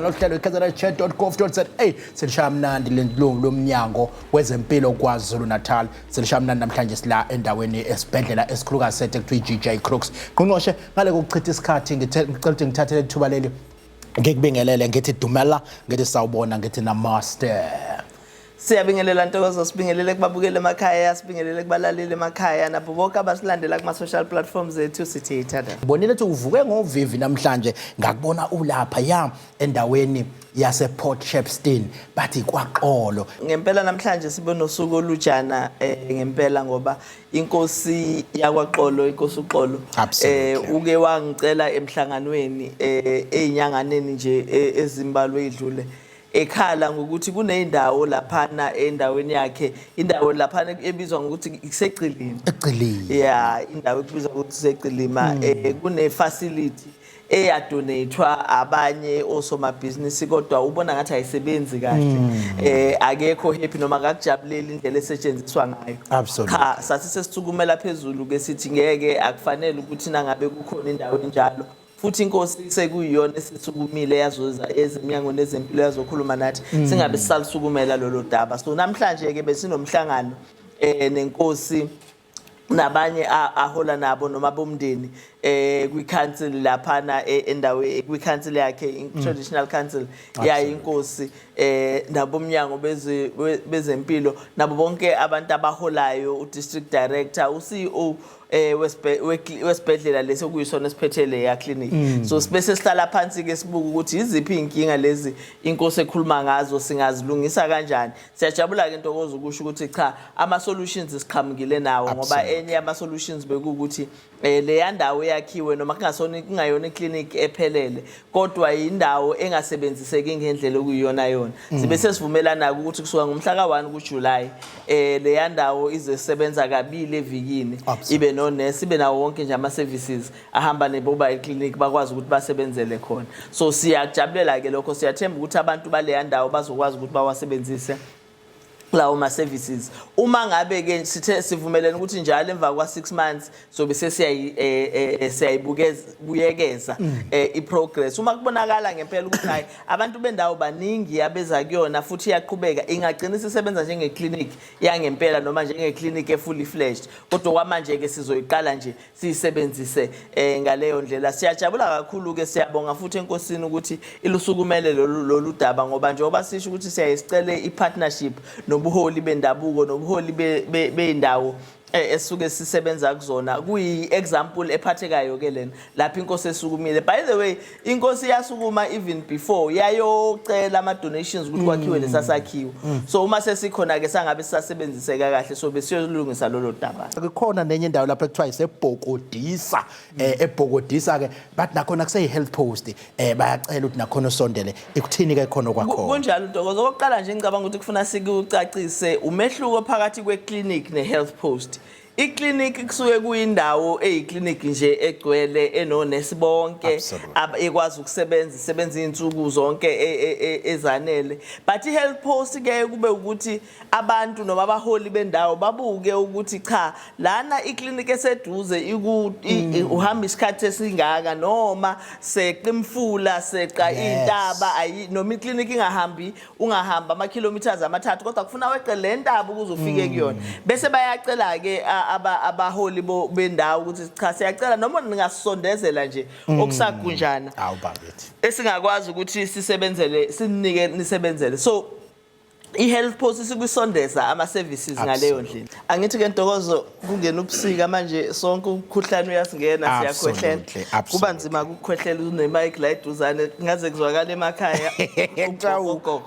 lohlelo ikazalachat.gov.za selishaya mnandi lomnyango wezempilo kwaZulu Natal selishaya mnandi namhlanje sila endaweni esibhedlela esikhulukazi sethe kuthiwa iGJ Crooks qonqoshe ngale kokuchitha isikhathi ngicela ukuthi ngithathele ithuba leli ngikubingelele ngithi dumela ngithi sawubona ngithi namaster. Siyabingelela Ntokozo, sibingelele kubabukele emakhaya, sibingelele kubalaleli emakhaya nabo bonke abasilandela kuma social platforms ethu sithi ithanda. Bonile ukuthi uvuke ngovivi namhlanje ngakubona ulapha ya endaweni yase Port Shepstone bathi kwaXolo. Ngempela namhlanje sibe nosuku olujana ngempela ngoba inkosi yakwaXolo inkosi uXolo uke wangicela emhlanganweni einyanganeni nje ezimbalwe idlule ekhala ngokuthi kuneyindawo laphana endaweni yakhe indawo laphana ebizwa ngokuthi iseCilima. eCilima yeah indawo ebizwa ngokuthi iseCilima kune facility eyadonatewa abanye osomabhizinisi kodwa ubona ngathi ayisebenzi kahle akekho happy noma akujabuleli indlela esetshenziswa ngayo. Absolutely. Cha sathi sesisukumela phezulu ke sithi ngeke akufanele ukuthi nangabe kukhona indawo enjalo futhi inkosi sekuyiyona esisukumile yazoza ezeminyango nezempilo yazokhuluma nathi singabe sisalisukumela lolo daba. So namhlanje ke besinomhlangano nenkosi nabanye ahola nabo noma bomndeni kwi-council laphana endawe kwi-council yakhe traditional council yayinkosi nabomnyango bezempilo nabo bonke abantu abaholayo u-district director u-CEO wesibhedlela leso kuyisona esiphethele ya clinic. So sibese sihlala phansi ke sibuka ukuthi iziphi inkinga lezi inkosi ekhuluma ngazo singazilungisa kanjani. Siyajabula ke Ntokozo ukusho ukuthi cha ama solutions siqhamukile nawo ngoba enye ama solutions bekuthi le yandawo yakhiwe noma kungayona iclinic ephelele kodwa indawo engasebenziseki ngendlela okuyiyona yona. Sibe sesivumelana ukuthi kusuka ngomhla ka1 kuJuly le yandawo izesebenza kabili evikini ibe no nurse ibe nawo wonke nje ama services ahamba ne-mobile clinic bakwazi ukuthi basebenzele khona. So siyajabulela ke lokho siyathemba ukuthi abantu bale yandawo bazokwazi ukuthi bawasebenzise lawo ma services. Uma ngabe ke sithe sivumelene ukuthi njalo emva kwa6 months so bese siyayibuyekeza iprogress uma kubonakala ngempela ukuthi hayi abantu bendawo baningi abeza kuyona futhi iyaqhubeka ingagcina isebenza njenge clinic yangempela noma njenge clinic efully fledged kodwa kwamanje ke sizoyiqala nje siyisebenzise ngaleyo ndlela. Siyajabula kakhulu ke siyabonga futhi enkosini ukuthi ilusukumele lolu daba ngoba njengoba sisho ukuthi siyayisicela ipartnership nobuholi bendabuko nobuholi beindawo esuke sisebenza kuzona kuyi example ephathekayo ke lena lapha inkosi esukumile. By the way inkosi yasukuma even before yayocela ama donations ukuthi kwakhiwe lesasakhiwo. So uma sesikhona ke sangabe sisasebenziseka kahle so besiyolungisa lolo daba. Kukhona nenye indawo lapha ekuthiwa iseBhokodisa eBhokodisa ke bathi nakhona kuse health post bayacela ukuthi nakhona usondele ikuthini ke khona kwakhona. Kunjalo Ntokozo oqala nje ngicabanga ukuthi kufuna sikucacise umehluko phakathi kwe-clinic ne-health post. I-clinic kusuke kuyindawo eyiclinic nje egcwele enonesi bonke ekwazi ukusebenza izinsuku zonke ezanele. But i-health post ke kube ukuthi abantu noma abaholi bendawo babuke ukuthi cha lana i-clinic eseduze uhamba isikhathi esingaka noma seqimfula seqa intaba noma i-clinic ungahamba ama-kilometers amathathu kodwa kufuna weqe le ntaba ukuze ufike kuyona bese bayacela ke abaholi bendawo ukuthi cha siyacela noma ningasondezela nje okusagunjana esingakwazi ukuthi sisebenzele sinike nisebenzele. So i-health post sikwisondeza ama services ngaleyo ndlela. Angithi ke Ntokozo kungena ubusika manje sonke ukukhuhlane uyasingena siyakhwehlela kuba nzima ukukhwehlela unemic la eduzane ngaze kuzwakala emakhaya uqawuko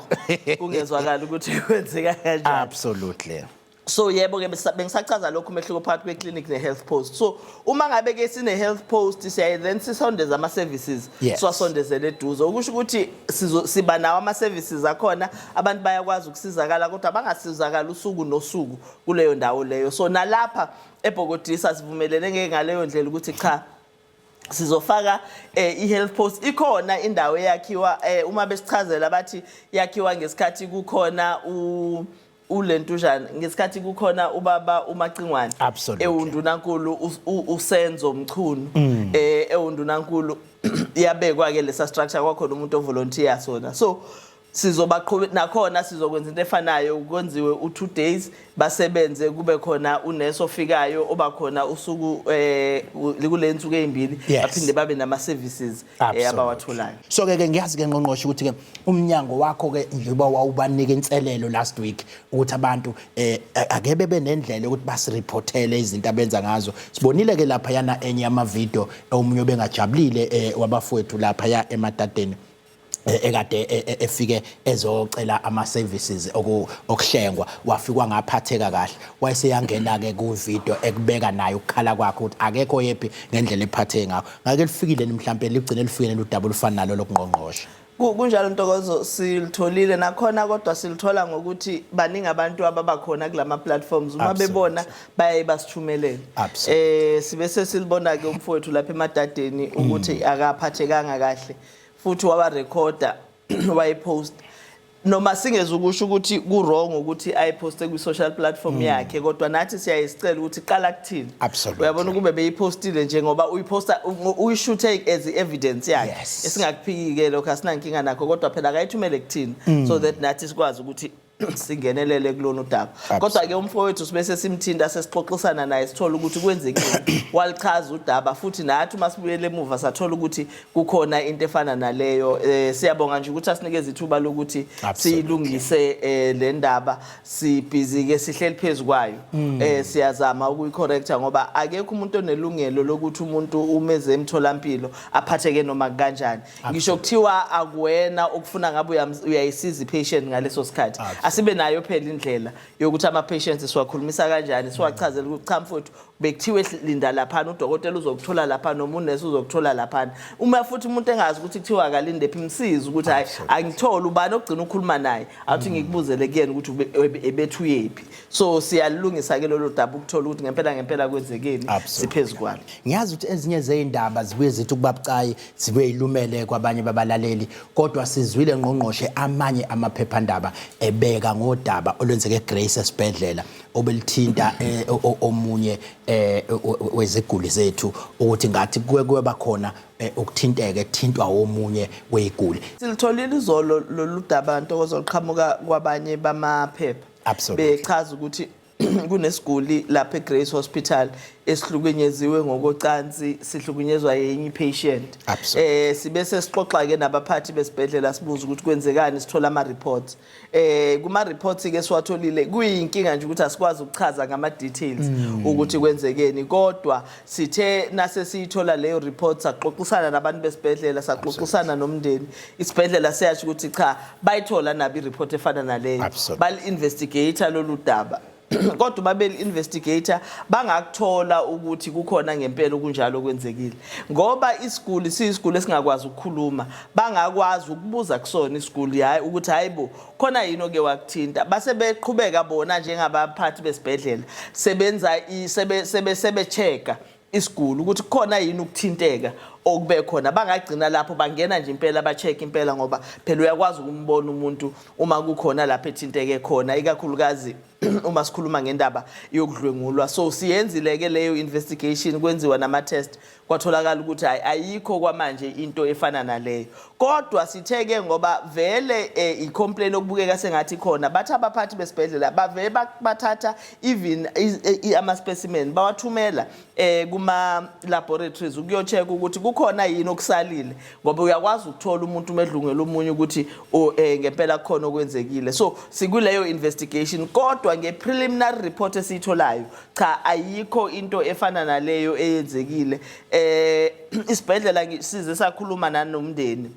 kungezwakala ukuthi kwenzeka kanjani. Absolutely. So yebo ke bengisachaza lokho umehluko phakathi kwe-clinic ne-health post. So uma ngabe ke sine-health post then sisondeza ama-services siwasondezele eduze okusho ukuthi siba nawo ama-services akhona abantu bayakwazi ukusizakala kodwa bangasizakala usuku nosuku kuleyo ndawo leyo. So nalapha eBhokodisa sivumelene ngeke ngaleyo ndlela ukuthi cha sizofaka i-health post ikhona indawo eyakhiwa uma besichazela bathi yakhiwa ngesikhathi kukhona ulentujana ngesikhathi kukhona ubaba uMacingwane Absolutely. ewundunankulu uSenzo Mchunu ewundunankulu yabekwa ke lesa structure kwakhona umuntu ovolunteer sona so sizobaqhubeka nakhona sizokwenza into efanayo ukwenziwe u2 days basebenze kube khona unesi ofikayo obakhona usuku kulensuku ezimbili baphinde babe nama services abawatholayo. So ke ngiyazi ke ngqongqoshe ukuthi ke umnyango wakho ke njengoba wawubanika inselelo last week ukuthi abantu ake bebe nendlela ukuthi basireportele izinto abenza ngazo. Sibonile ke lapha yana enye ama video omunye bengajabulile wabafowethu lapha ya eMatadeni ekade efike ezocela ama services okuhlengwa wafikwa ngaphatheka kahle wayeseyangena ke ku video ekubeka nayo ukukhala kwakhe ukuthi akekho yephi ngendlela ephatheke ngayo ngake lifikile mhlambe ligcine lifikile udaba olufana nalo lokungqongqosha kunjalo Ntokozo silitholile nakhona kodwa silithola ngokuthi baningi abantu ababakhona kulama platforms uma bebona baye basithumelele sibe sesilibona ke umfowethu lapha eMatadeni ukuthi akaphathekanga kahle futhi wabarecorda wayipost noma singezukusho ukuthi ku wrong ukuthi ayiposte ku social platform yakhe kodwa nathi siyayisicela ukuthi qala kuthini uyabona kube beyipostile nje ngoba uyiposta uyishuthe as evidence yakhe esingakuphiki lokho asinankinga nakho kodwa phela akayithumele kuthini so that nathi sikwazi ukuthi singenelele kulona udaba kodwa ke umfowethu sibese simthinta sesixoxisana naye sithola ukuthi kwenzekile walichaza udaba futhi nathi masibuyele emuva sathola ukuthi kukhona into efana naleyo siyabonga nje ukuthi asinikeze ithuba lokuthi silungise le ndaba sibhizi ke sihleli phezukwayo siyazama ukuyicorrecta ngoba akekho umuntu onelungelo lokuthi umuntu umeze emtholampilo aphatheke noma kanjani ngisho kuthiwa akuwena okufuna ngabe uyayisiza ipatient ngaleso sikhathi asibe nayo phela indlela yokuthi ama patients siwakhulumisa kanjani siwachazela ukuthi cha mfowethu bekuthiwe linda lapha udokotela uzokuthola lapha noma unesi uzokuthola lapha uma futhi umuntu engazi ukuthi kuthiwa akalinde phimsiza ukuthi hayi angithola ubani ogcina ukukhuluma naye athi ngikubuzele kuyena ukuthi ebethu yephi so siyalungisa ke lolu daba ukuthola ukuthi ngempela kwenzekeni siphezukwana ngiyazi ukuthi ezinye zeindaba zibuye zithi kubabucayi zibuye ilumele kwabanye babalaleli kodwa sizwile ngqongqoshe amanye amaphephandaba ebeka ngodaba olwenzeke eGrace esibhedlela obelithinta omunye weziguli zethu ukuthi ngathi kuwe bakhona ukuthinteka ethintwa omunye weziguli silitholile izolo lolu daba Ntokozo liqhamuka kwabanye bamaphepha bechaza ukuthi kunesiguli lapha eGrace Hospital esihlukunyeziwe ngokocansi sihlukunyezwa yenye patient sibese sixoxa ke nabaphathi besibhedlela sibuza ukuthi kwenzekani sithola ama reports kuma reports ke siwatholile kuyinkinga nje ukuthi asikwazi ukuchaza ngama details ukuthi kwenzekeni kodwa sithe nase siyithola leyo reports axoxisana nabantu besibhedlela saxoxisana nomndeni isibhedlela siyathi ukuthi cha bayithola nabi report efana naleyo bali investigator lolu daba kodwa babeli investigator bangakuthola ukuthi kukhona ngempela okunjalo kwenzekile ngoba isiguli siyisiguli esingakwazi ukukhuluma bangakwazi ukubuza kusona isiguli hayi ukuthi hayibo khona yini oke wakuthinta base beqhubeka bona njengabaphathi besibhedlela sebenza sebechecka isiguli ukuthi khona yini ukuthinteka okube khona bangagcina lapho bangena nje impela bacheck impela ngoba phela uyakwazi ukumbona umuntu uma kukhona lapho ethinteke khona ikakhulukazi uma sikhuluma ngendaba yokudlwengulwa so siyenzile ke leyo investigation kwenziwa nama test kwatholakala ukuthi ayikho kwamanje into efana naleyo kodwa sitheke ngoba vele icomplaint okubukeka sengathi khona bathi abaphathi besibhedlela bavele bathatha even ama specimen bawathumela kuma laboratories ukuyocheck ukuthi kukhona yini okusalile ngoba uyakwazi ukuthola umuntu umedlungela omunye ukuthi ngempela kukhona okwenzekile so sikuleyo investigation kodwa ngepreliminary report esitholayo cha ayikho into efana naleyo eyenzekile isibhedlela size sakhuluma nanomndeni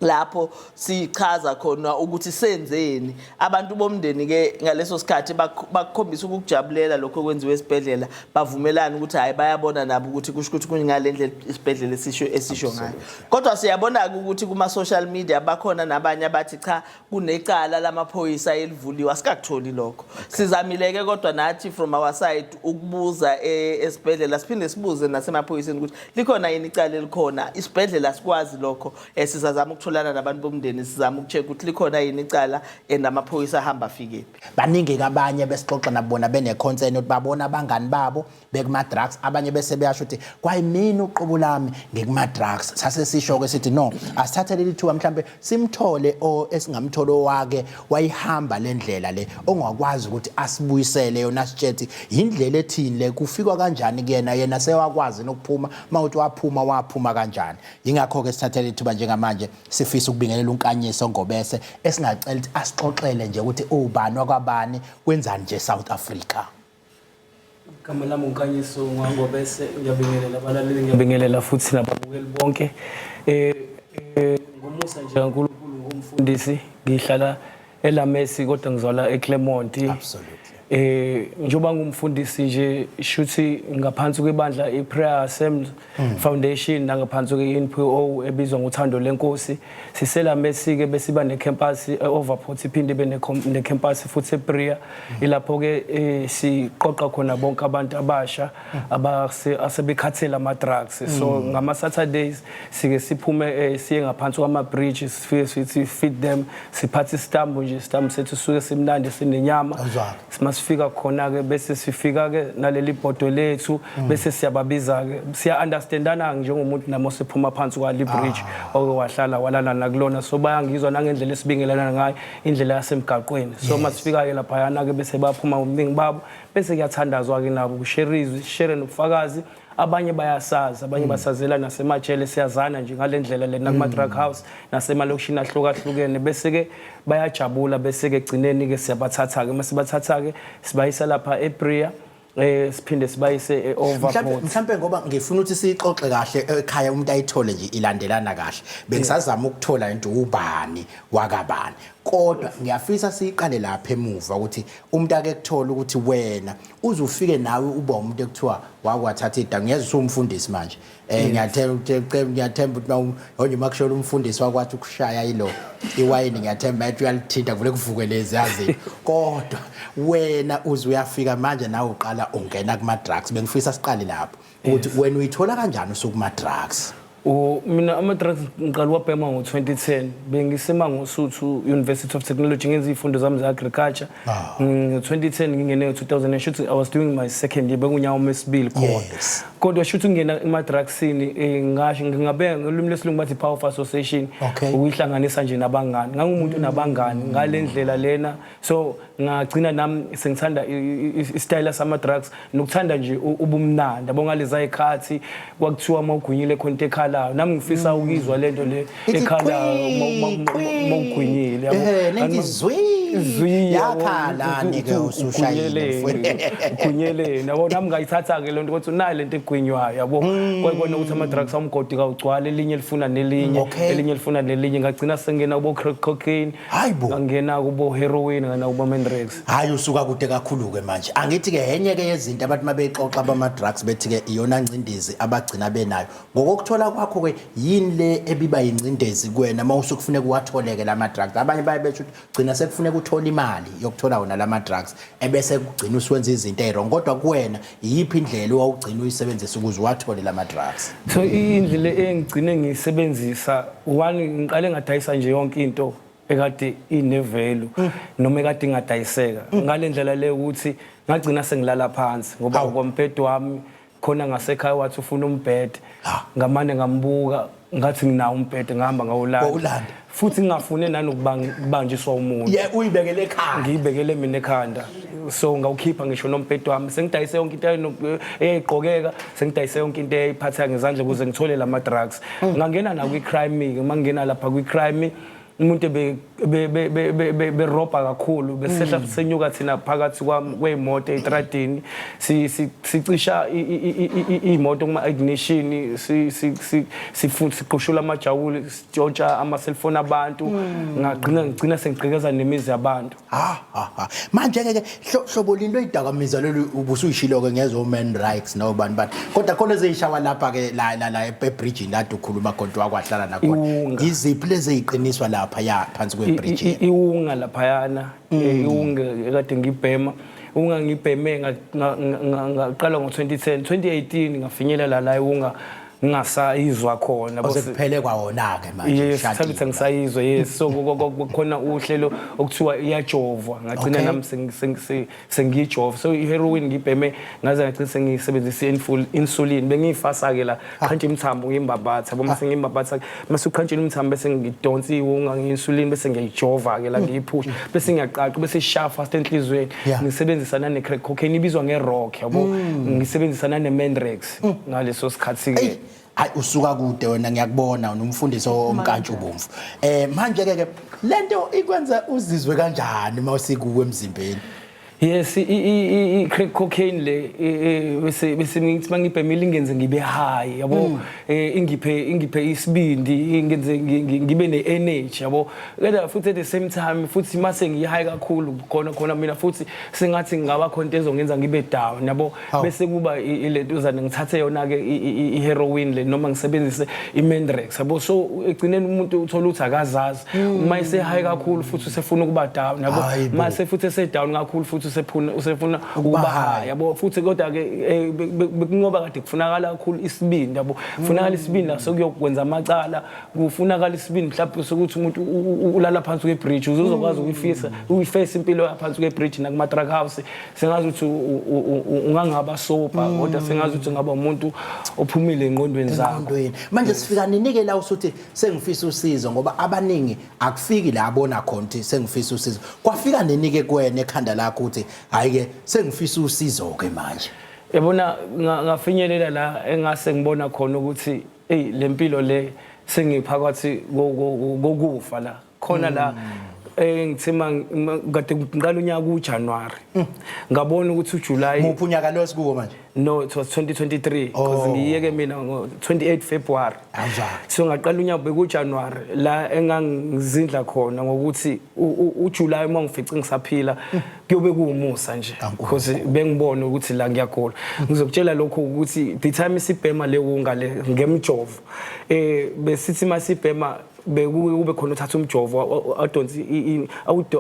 lapho sichaza khona ukuthi senzeni abantu bomndeni ke ngaleso sikhathi bakukhombisa ukujabulela lokho kwenziwe esibhedlela bavumelana ukuthi hayi bayabona nabo ukuthi kusho ukuthi kungalendlela isibhedlela esisho ngayo kodwa siyabona ukuthi kuma social media bakhona nabanye abathi cha kunecala lamaphoyisa elivuliwa sikakutholi lokho sizamileke kodwa nathi from our side ukubuza esibhedlela siphinde sibuze nasemaphoyiseni ukuthi likhona yini icala elikhona isibhedlela sikwazi lokho sizazama ukutholana nabantu bomndeni sizama ukucheck ukuthi likhona yini icala and amaphoyisa ahamba afike. Baningi abanye besixoxa nabona beneconcern ukuthi babona abangani babo bekuma drugs, abanye bese beyasho ukuthi kwayimini uqobo lami ngekuma drugs. Sase sisho ke sithi no, asithathe leli thuba mhlambe simthole esingamtholo wake wayihamba lendlela le ongakwazi ukuthi asibuyisele yona sitshethi indlela ethini le kufikwa kanjani kuyena yena sewakwazi nokuphuma mawuthi waphuma kanjani. Ingakho ke sithathe leli thuba njengamanje sifisa ukubingelela uNkanyiso Ngobese esingacela ukuthi asixoxele nje ukuthi ubani wakwabani wenzani nje South Africa. Igama lami uNkanyiso Ngobese, ngiyabingelela abalaleli, ngiyabingelela futhi nababukeli bonke. Ngomusa nje kaNkulunkulu ngumfundisi, ngihlala eLamesi kodwa ngizwala eClermont. Absolutely. Njoba ngumfundisi nje shuthi ngaphansi kwebandla iPrayer Assembly Foundation nangaphansi kweNPO ebizwa ngothando lenkosi. SiseLamesi ke besiba necampus eOverport, iphinde benecampus futhi ePrayer. Ilapho ke siqoqa khona bonke abantu abasha asebekhathela ama drugs. So ngama Saturdays sike siphume siye ngaphansi kwama bridges sifike sithi feed them, siphatha istambu nje, istambu sethu suke simnandi sinenyama. Masifika khona ke bese sifika ke naleli bhodo lethu bese siyababiza ke siya understandana njengomuntu namo siphuma phansi kwa bridge okwahlala walala nakulona, so bayangizwa nangendlela esibingelana ngayo indlela yasemgaqweni. So masifika ke lapha yana ke bese baphuma umningi babo bese kuyathandazwa ke nabo share nobufakazi. Abanye bayasazi, abanye basazela nasemajele, siyazana nje ngalendlela lena kuma drug house nasemalokishini ahlukahlukene bese ke bayajabula bese ke egcineni ke siyabathatha ke masibathatha ke sibayisa lapha ePrayer siphinde sibayise eOverport. Mhlambe ngoba ngifuna ukuthi sixoxe kahle ekhaya umuntu ayithole nje ilandelana kahle. Bengisazama ukuthola into ubani wakabani. Kodwa ngiyafisa siqale lapha emuva ukuthi umuntu ake kuthola ukuthi wena uzufike nawe uba umuntu ekuthiwa wakwathatha idanga. Ngiyeza usumfundisi manje. Ngiyathemba ukuthi manje makushola umfundisi wakwathi ukushaya yilo iwayini, ngiyathemba ethi uyalithinta kuvule kuvukelezi yazi. Kodwa wena uzuyafika manje nawe uqala ungena kuma drugs. Bengifisa siqale lapho ukuthi wena uyithola kanjani usukuma drugs. Mina ama-drugs ngiqala wabhema ngo-2010 bengisema ngoSuthu University of Technology ngenza izifundo zami ze-agriculture. Ngo-2010 ngingene ngo-2000 shuthi I was doing my second year bekunyaka wesibili khona. Kodwa shuthi ngena ema-drugsini ngasho ngingabeka ngolimi lesilungu bathi power association ukuyihlanganisa nje nabangani. Ngangumuntu nabangani ngalendlela lena, so ngagcina nami sengithanda istyle sama-drugs nokuthanda nje ubumnandi abongaleza ikhathi kwakuthiwa mawugwinyile khona ekhala nami ngifisa ukizwa lento le ekhala mawugwinyile yabo ngizwi yakhala nike usushayile gwinyele nabo nami ngayithatha ke lento ukuthi unayo lento egwinywayo yabo kwayibona ukuthi ama drugs amgodi kawugcwala elinye lifuna nelinye elinye lifuna nelinye ngagcina sengena kubo crack cocaine ngangena kubo heroin ngana kubo mandrex. Hayi usuka kude kakhulu ke manje angithi ke henye ke yezinto abantu mabexoxa abama drugs bethi ke iyona ncindezi abagcina benayo ngokuthola kwakho ke yini le ebiba yincindezi kuwena mawusukufuneka uwatholeke lama drugs. Abanye baye bethu gcina sekufuneka uthola imali yokuthola wona lama drugs ebese kugcina uswenza izinto ezirong, kodwa kuwena yiphi indlela owugcina uyisebenzisa ukuze uwathole lama drugs? So indlela engigcine ngiyisebenzisa one ngiqale ngadayisa nje yonke into ekade inevelu noma ekade ingadayiseka ngalendlela le ukuthi ngagcina sengilala phansi ngoba ngomphedo wami khona ngasekhaya wathi ufuna umbhede ngamane ngambuka ngathi nginawo umbhede ngihamba ngawulanda futhi ngingafune nanokubanjiswa umuntu. Uyibekele ekhaya. Ngiyibekele mina ekhanda, so ngawukhipha ngisho nomphedo wami sengidayise yonke into eyayigqokeka, sengidayise yonke into eyayiphatha ngezandla ukuze ngithole lama drugs. Ngangena na kwi-crime ke mangena lapha kwi-crime umuntu berobha kakhulu besehla senyuka thina phakathi kwemoto etradini sicisha imoto kuma ignition siqushula amajawuli sitshontsha ama cellphone abantu ngagcina sengigqekeza nemizi yabantu. Manje ke hlobo linto idakamizwa lolu ubusuyishilo ke ngezo human rights no bani kodwa khona ezishawa lapha ke la ebridge lado ukhuluma konke wakwahlala nakhona iziphi lezi eziqiniswa lapha ya phansi kwebridge iwunga lapha yana iwunga ekade ngibhema ngibheme ngaqala ngo2010 2018 ngafinyelela la iwunga ngingasayizwa khona Osekuphele kwawona ke manje yes ukuthi ngisayizwa yes so kukhona uhlelo okuthiwa iyajovwa ngagcina nami sengijova so iheroin ngibheme ngaze ngagcina sengisebenzisa insulin bengiyifasa ke la khanje imthambo ngimbabatha boma sengimbabatha mase ukhanje imthambo bese ngidonsa iwunga ngeinsulin bese ngiyijova ke la ngiyipush bese ngiyaqaqa bese ishafa fast enhlizweni ngisebenzisa nane crack cocaine ibizwa ngerock yabo ngisebenzisa nane Menrex ngaleso sikhathi ke hayi usuka kude wena ngiyakubona unomfundisi omkantshu bomvu manje ke lento ikwenza uzizwe kanjani mawusikuwe emzimbeni yes crack cocaine le bese ngithi mangibhemile ingenze ngibe high yabo ingiphe isibindi ingenze ngibe ne-energy yabo kodwa futhi at the same time futhi mase ngihigh kakhulu khona mina futhi sengathi ngaba khona into ezongenza ngibe down yabo bese kuba ilento uzane ngithathe yona ke iheroin le noma ngisebenzise iMendrex yabo so egcineni umuntu uthola ukuthi akazazi uma ese high kakhulu futhi usefuna ukuba down yabo mase futhi ese down kakhulu futhi usefuna ukuba high yabo futhi kodwa ke ngoba kade kufunakala kakhulu isibindi yabo kufunakala isibindi la sokuyokwenza amacala kufunakala isibindi mhlawumbe sokuthi umuntu ulala phansi kwebridge uzokwazi ukuyifisa impilo yaphansi kwebridge nakuma drug house sengazi ukuthi ungangaba sober kodwa sengazi ukuthi ngaba umuntu ophumile engqondweni zakho manje sifika ninike la usuthi sengifisa usizo ngoba abaningi akufiki la abona khona ukuthi sengifisa usizo kwafika ninike kuwena ekhanda lakho ukuthi hayi ke sengifisa usizo ke manje yabona ngafinyelela la engase ngibona khona ukuthi lempilo le sengiphakathi kokufa la khona la ngithema kade ngiqala unyaka uJanuary ngabona ukuthi uJuly muphi unyaka lo sikuwo manje no it was 2023 because ngiyeke mina ngo 28 February so ngaqala unyaka bekuJanuary la engangizindla khona ngokuthi uJuly mangifica ngisaphila kuyobe kuumusa nje because bengibona ukuthi la ngiyagula ngizokutshela lokho ukuthi the time isibhema lewunga le ngemjovo besithi masibhema bekube khona uthatha umjovo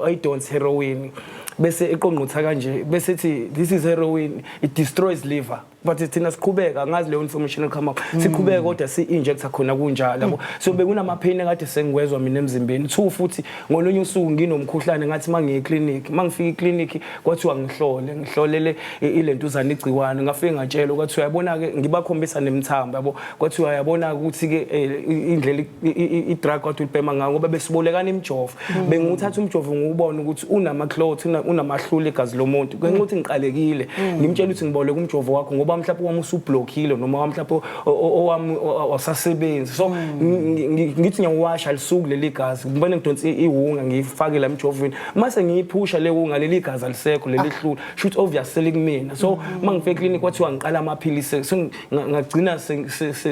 ayidonsi heroin bese eqonqutha kanje bese ethi this is heroin it destroys liver but thina siqhubeka ngazi leyo information ekhama siqhubeka kodwa si-injector khona kunjalo yabo so bekunamaphini kade sengiwezwa mina emzimbeni two futhi ngolunye usuku nginomkhuhlane ngathi mangiye eclinic mangifika eclinic kwathiwa ngihlolele ilento uzana igciwane ngafike ngatshela ukuthi uyabona ke ngibakhombisa nemthambo yabo kwathiwa uyabona ukuthi ke indlela i-drug kwathi ulibhema ngayo ngoba besibolekana imjovo benguthatha umjovo ngubona ukuthi unama clots unamahlule igazi lomuntu kwenza ukuthi ngiqalekile ngimtshela ukuthi ngiboleka umjovo wakho ngoba mhlawumbe wami usublockile noma mhlawumbe owami wasasebenzi so ngithi ngiyawasha lisuku leli gazi ngibone ngidonsa iwunga ngifake la emjovini mase ngiyiphusha le wunga leli gazi alisekho leli hlula shoot obvious selimina so mangifike clinic kwathiwa ngiqala amaphilisi so ngagcina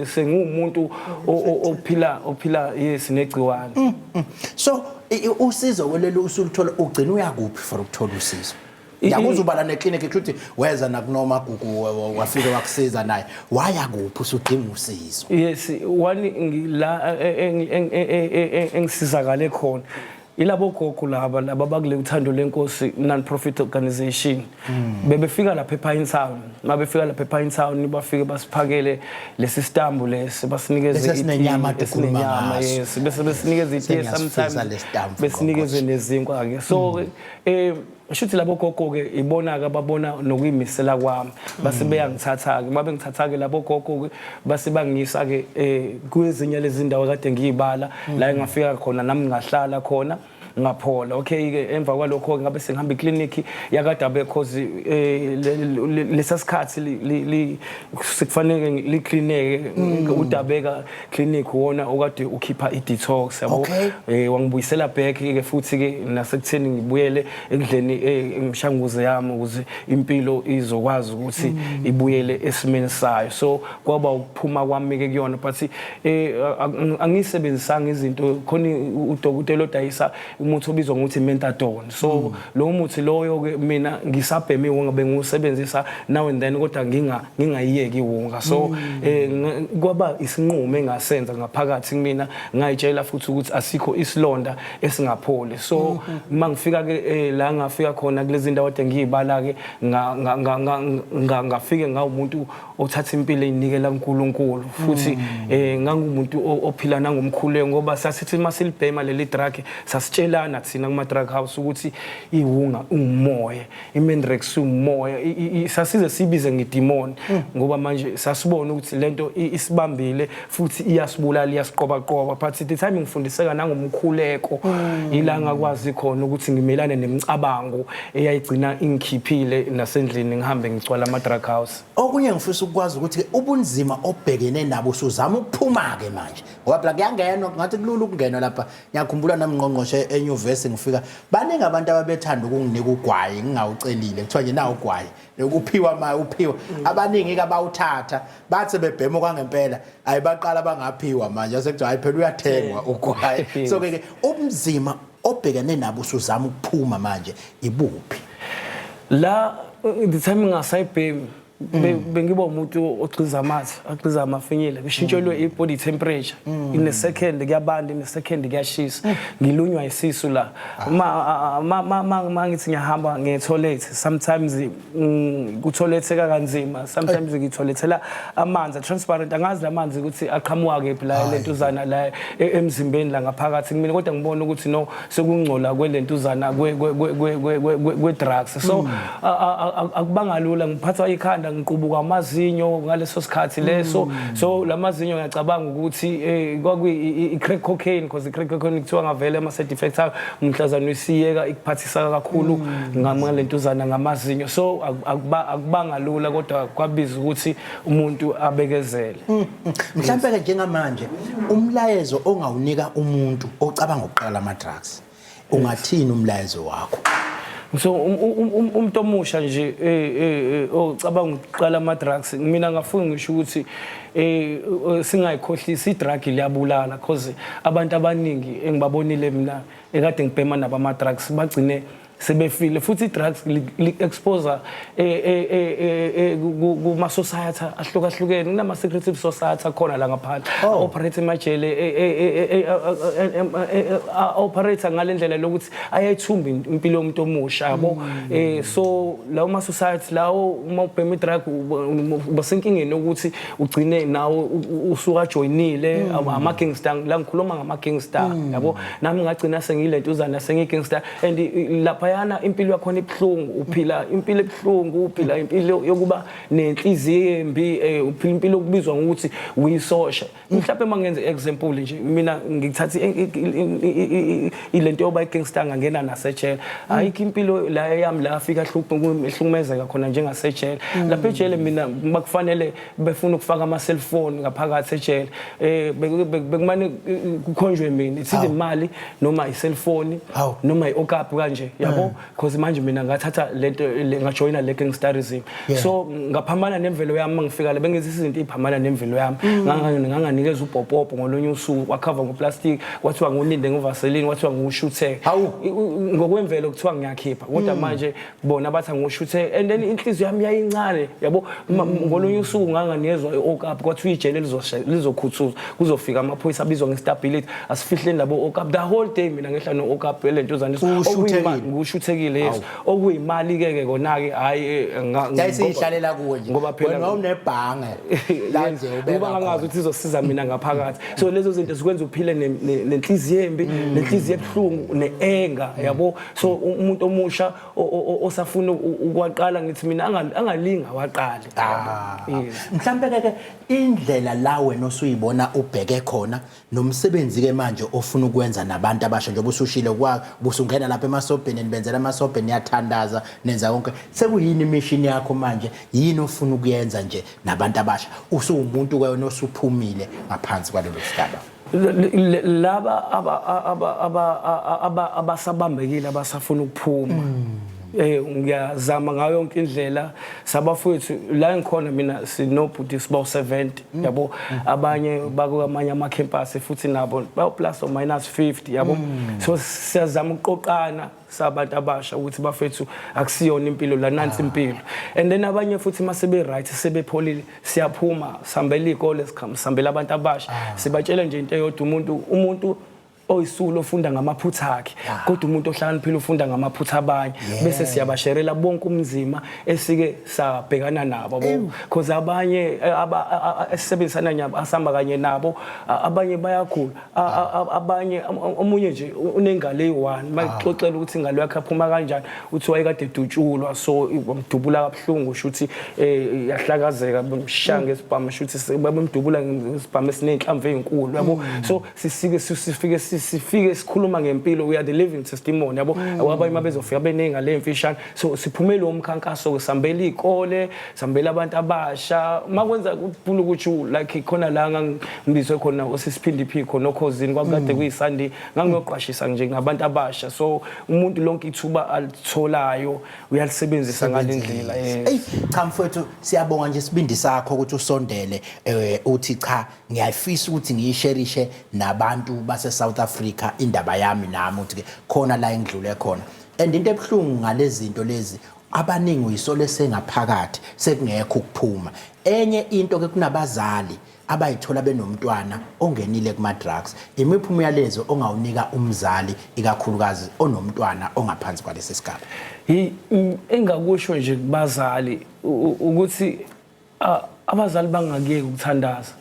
sengumuntu ophila yes negciwane so usizo kolelo usuluthola ugcina uyakuphi for ukuthola usizo yakuza ubala neclinic ukuthi weza nakunoma gugu wafika wakusiza naye waya kuphi usudinga usizo yes one ngila engisizakale khona ilabo gogo laba bakule uthando lenkosi non-profit organization bebefika lapha ePine Town mabefika lapha ePine Town bafike basiphakele lesi stambu lesi basinikeze inyama yes bese besinikeze itiye sometimes besinikeze nezinkwa ke so shuthi labo gogo ke ibona ke babona nokuyimisela kwami base beyangithatha ke mabe ngithatha ke labo gogo ke base bangisa ke kwezinye lezi ndawo kade ngiyibala la engafika khona nami ngahlala khona ngaphola okay ke emva kwalokho ngabe sengihamba eclinic yakadabe cause lesasikhathi sikufanele liclineke uDabeka clinic wona okade ukhipha idetox yabo wangibuyisela back ke futhi ke nasekutheni ngibuyele ekudleni emshanguze yami ukuze impilo izokwazi ukuthi ibuyele esimeni sayo so kwaba ukuphuma kwami ke kuyona but angisebenzisanga izinto khona udokotela odayisa umuthi obizwa ngokuthi Mentadone. So lo muthi loyo ke mina ngisabheme iwunga bengiwusebenzisa now and then kodwa ngingayiyeki iwunga. So kwaba isinqumo engasenza ngaphakathi mina ngayitshela futhi ukuthi asikho isilonda esingapholi. So mangifika ke la ngafika khona kulezi ndawo ade ngiyibala ke ngafike ngawumuntu othatha impilo eyinikela uNkulunkulu futhi ngangumuntu ophila nangomkhuleko ngoba sasithi masilibhema leli drug sasitshelana thina kuma drug house ukuthi iwunga umoya iMenrex umoya sasize sibize ngedemon ngoba manje sasibona ukuthi lento isibambile futhi iyasibulala iyasiqoba but the time ngifundiseka nangomkhuleko ila ngakwazi khona ukuthi ngimelane nemicabango eyayigcina ingikhiphile nasendlini ngihambe ngicwala ama drug house. Okunye ngifisa ukwazi ukuthi ubunzima obhekene nabo usuzama ukuphuma ke manje ngoba phela kuyangenwa ngathi kulula ukungena lapha ngiyakhumbula namngqongqoshe enyuvesi ngifika baningi abantu ababethanda ukunginika ugwayi ngingawucelile kuthiwa nje nawo ugwayi ukuphiwa uphiwa abaningi ke abawuthatha bathi bebhema kwangempela ayibaqala bangaphiwa manje sekuthiwa hayi phela uyathengwa ugwayi. So ke ubunzima obhekene nabo usuzama ukuphuma manje ibuphi la the time ngasayibhemi bengiba umuntu oqiza amathe aqiza amafinyela kushintshelwe ibody temperature in a second kuyabanda in a second kuyashisa ngilunywa isisu la ngithi ngiyahamba nge-toilet sometimes ku-toilet kanzima sometimes ngithoilethela amanzi transparent angazi lamanzi ukuthi aqhamuka kephi la lentuzana la emzimbeni la ngaphakathi kumina kodwa ngibona ukuthi no sekungcola kwelentuzana kwe drugs so akubangalula ngiphathwa ikhanda ngiqubuka amazinyo ngaleso sikhathi leso so lamazinyo ngiyacabanga ukuthi kwakuyi crack cocaine because crack cocaine kuthiwa ngavele ama side effects umhlazana isiyeka ikuphathisa kakhulu ngalentuzana ngamazinyo so akubanga lula kodwa kwabiza ukuthi umuntu abekezele. Mhlambe ke njengamanje umlayezo ongawunika umuntu ocabanga ukuqala ama drugs ungathini umlayezo wakho? So umuntu omusha nje ocabanga ukuqala ama drugs mina ngafuna ngisho ukuthi singayikhohlisi idrug liyabulala because abantu abaningi engibabonile mina ekade ngibhema nabo ama drugs bagcine sebefile futhi drugs li-expose kuma society ahlukahlukene kunama secretive society akhona la ngaphandle operate emajele operate ngalendlela lokuthi ayayithumba impilo yomuntu omusha yabo so lawo ma society lawo uma ubhema idrug basenkingeni ukuthi ugcine nawo usuka joinile ama gangster la ngikhuluma ngama gangster yabo nami ngagcina sengilentuzana sengigangster and lapha yana impilo yakho ebhlungu uphila impilo ebhlungu uphila impilo yokuba nenhliziyo embi uphila impilo yokubizwa ngokuthi uyisosha mhlawumbe mangenze example nje mina ngithatha ilento yoba igangster ngangena nasejele ayikho impilo la yami la afika hlukumezeka khona njengasejele lapha ejele mina bakufanele befuna ukufaka ama cellphone ngaphakathi ejele bekumane kukhonjwe mina ithi imali noma i-cellphone noma i-okap kanje yabo because manje mina ngathatha lento ngajoina le gangsterism so ngaphambana nemvelo yami mangifika la bengenza izinto eziphambana nemvelo yami nganganikeza ubhophopo ngolonye usuku kwakhava ngoplastic kwathiwa ngoninde ngovaseline kwathiwa ngoshuthe ngokwemvelo kuthiwa ngiyakhipha kodwa manje bona bathi ngoshuthe and then inhliziyo yami yayincane yabo ngolonye usuku nganganikezwa iokap kwathiwa ijele lizokhuthuza kuzofika amaphoyisa abizwa ngestability asifihleni labo okap the whole day mina ngehla no okap lentuzana ngushuthekile yes okuyimali ke kona ke hayi ngiyasihlalela kuwe nje ngoba phela ngawunebhange la nje ubeka ngoba ngazi ukuthi izosiza mina ngaphakathi so lezo zinto zikwenza uphile nenhliziyo embi nenhliziyo ebhlungu neenga yabo so umuntu omusha osafuna ukwaqala ngithi mina angalinga waqala mhlambe ke indlela la wena osuyibona ubheke khona nomsebenzi ke manje ofuna ukwenza nabantu abasha njengoba usushile busungena lapha emasobheni nibenzela amasobheni yathandaza nenza konke sekuyini mission yakho manje yini ofuna ukuyenza nje nabantu abasha usuwumuntu ke onosuphumile ngaphansi kwalelo sigaba laba abasabambekile abasafuna ukuphuma ngiyazama ngayo yonke indlela sabafowethu la ngikhona mina sinobhuti sibawu 70 yabo abanye bakwamanye ama campus futhi nabo ba plus or minus 50 yabo so siyazama ukuqoqana sabantu abasha ukuthi bafethu akusiyona impilo la nansi impilo and then abanye futhi masebe right sebepholile siyaphuma sihambela izikole sihambela abantu abasha sibatshela nje into eyodwa umuntu oyisulu ofunda ngamaphutha akhe kodwa umuntu ohlakaniphile ufunda ngamaphutha abanye bese siyabasherela bonke umzima esike sabhekana nabo because abanye esebenzisana nabo asamba kanye nabo abanye bayagula abanye omunye nje unengale eyi1 maxoxela ukuthi ingalo yakhe aphuma kanjani uthi wayekade edutshulwa so umdubula kabuhlungu ukuthi yahlakazeka bemshanga esibhamu ukuthi babemdubula ngesibhamu esinenhlamvu ezinkulu yabo so sifike sikhuluma ngempilo we are the living testimony yabo abanye mabezofika beninga le mfishane so siphumele umkhankaso kusambela izikole sambela abantu abasha makwenza kuphula ukuthi like khona la ngibizwe khona osisiphindiphi khona okhosini kwakade kuyisandi ngangiyoqashisa nje ngabantu abasha so umuntu lonke ithuba alitholayo uyalisebenzisa ngalendlela hey cha mfowethu siyabonga nje isibindi sakho ukuthi usondele uthi cha ngiyafisa ukuthi ngiyisherishe nabantu base South Africa indaba yami nami ukuthi khona la engidlule khona and into ebhlungu ngalezi zinto lezi abaningi uyisole sengaphakathi sekungekho ukuphuma enye into ke kunabazali abayithola benomntwana ongenile kuma drugs imiphumo yalezo ongawunika umzali ikakhulukazi onomntwana ongaphansi kwalesi sigaba engakusho nje kubazali ukuthi abazali bangakuyeki ukuthandaza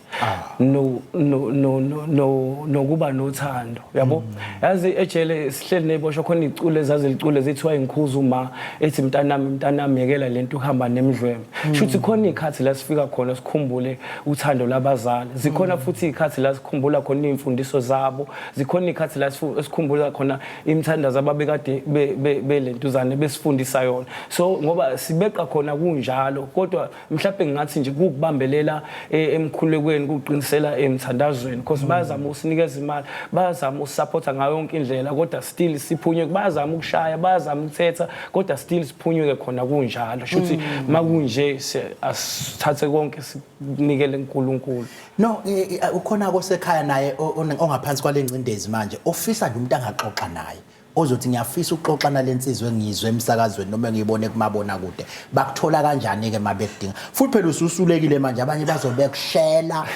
nokuba nothando yabo yazi ejele sihleli neboshwa khona icule ezazicule zithiwa inkhuzu ma ethi mntanami yekela lento uhamba nemidlwembe shuthi khona ikhathi la sifika khona sikhumbule uthando labazali zikhona futhi ikhathi la sikhumbula khona imfundiso zabo zikhona ikhathi la sikhumbula khona imthandazo ababekade belentuzane besifundisa yona so ngoba sibeqa khona kunjalo kodwa mhlawumbe ngingathi nje ukubambelela emkhulekweni ukuqinisela emthandazweni because bayazama usinikeza imali bayazama usupporta ngayo yonke indlela kodwa still siphunywe bayazama ukushaya bayazama ukuthetha kodwa still siphunywe khona kunjalo shuthi makunje asithathe konke sinikele uNkulunkulu no ukhona kosekhaya naye ongaphansi kwalengcindezi manje ofisa nje umuntu angaxoxa naye ozothi ngiyafisa ukuxoxana lensizwe ngizwe emsakazweni noma ngiyibone kumabona kude bakuthola kanjani ke mabekudinga futhi phela ususulekile manje abanye bazobe kushela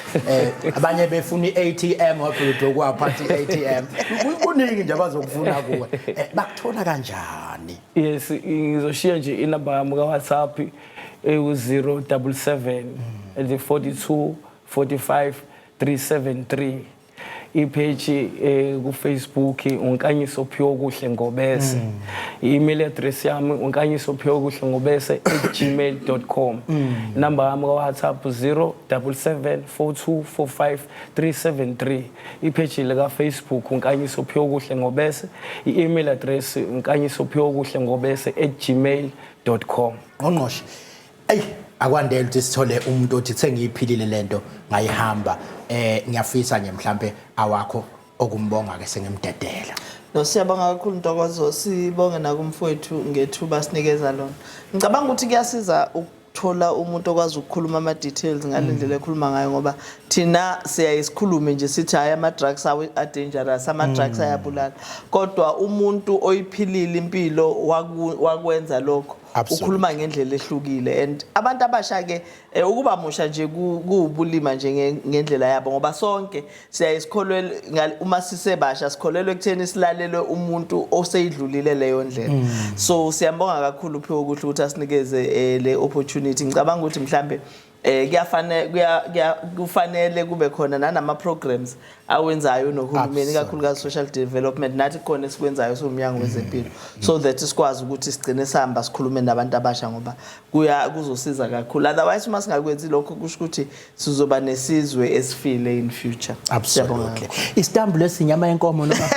abanye befuna iATM waphela kwaphathi iATM kuningi nje abazokufuna kuwe bakuthola kanjani yes ngizoshiya nje inamba yami ka WhatsApp u077 42 45 373 ipage ku Facebook unkanyiso Phiwo Kuhle Ngobese email address yami unkanyiso Phiwo Kuhle Ngobese @gmail.com number yami ka WhatsApp 0774245 ipage le ka Facebook unkanyiso Phiwo Kuhle Ngobese email address unkanyiso Phiwo Kuhle Ngobese @gmail.com ngqongqoshe akwandela ukuthi sithole umuntu othi sengiyiphilile lento ngayihamba ngiyafisa nje mhlambe awakho okumbonga ke sengimdedela no siyabonga kakhulu Ntokozo sibonge nakumfowethu ngethuba sinikeza lona ngicabanga ukuthi kuyasiza ukuthola umuntu okwazi ukukhuluma ama details ngalendlela ekhuluma ngayo ngoba thina siyayisikhulume nje sithi hayi ama drugs are dangerous ama drugs ayabulala kodwa umuntu oyiphilile impilo wakwenza lokho ukhuluma ngendlela ehlukile and abantu abasha ke ukuba musha nje kuubulima nje ngendlela yabo ngoba sonke siyayisikholwe uma sisebasha sikholelwe ekutheni silalele umuntu oseyidlulile leyo ndlela so siyambonga kakhulu Phiwo Kuhle ukuthi asinikeze le opportunity ngicabanga ukuthi mhlambe kufanele kube khona nanama programs awenzayo nohulumeni kakhulukazi social development nathi khona esikwenzayo somnyango wezempilo so that sikwazi ukuthi sigcine sihamba sikhulume nabantu abasha ngoba kuzosiza kakhulu otherwise uma singakwenzi lokho kusho ukuthi sizoba nesizwe esifile in future absolutely isitambu lesinyama yenkomo noma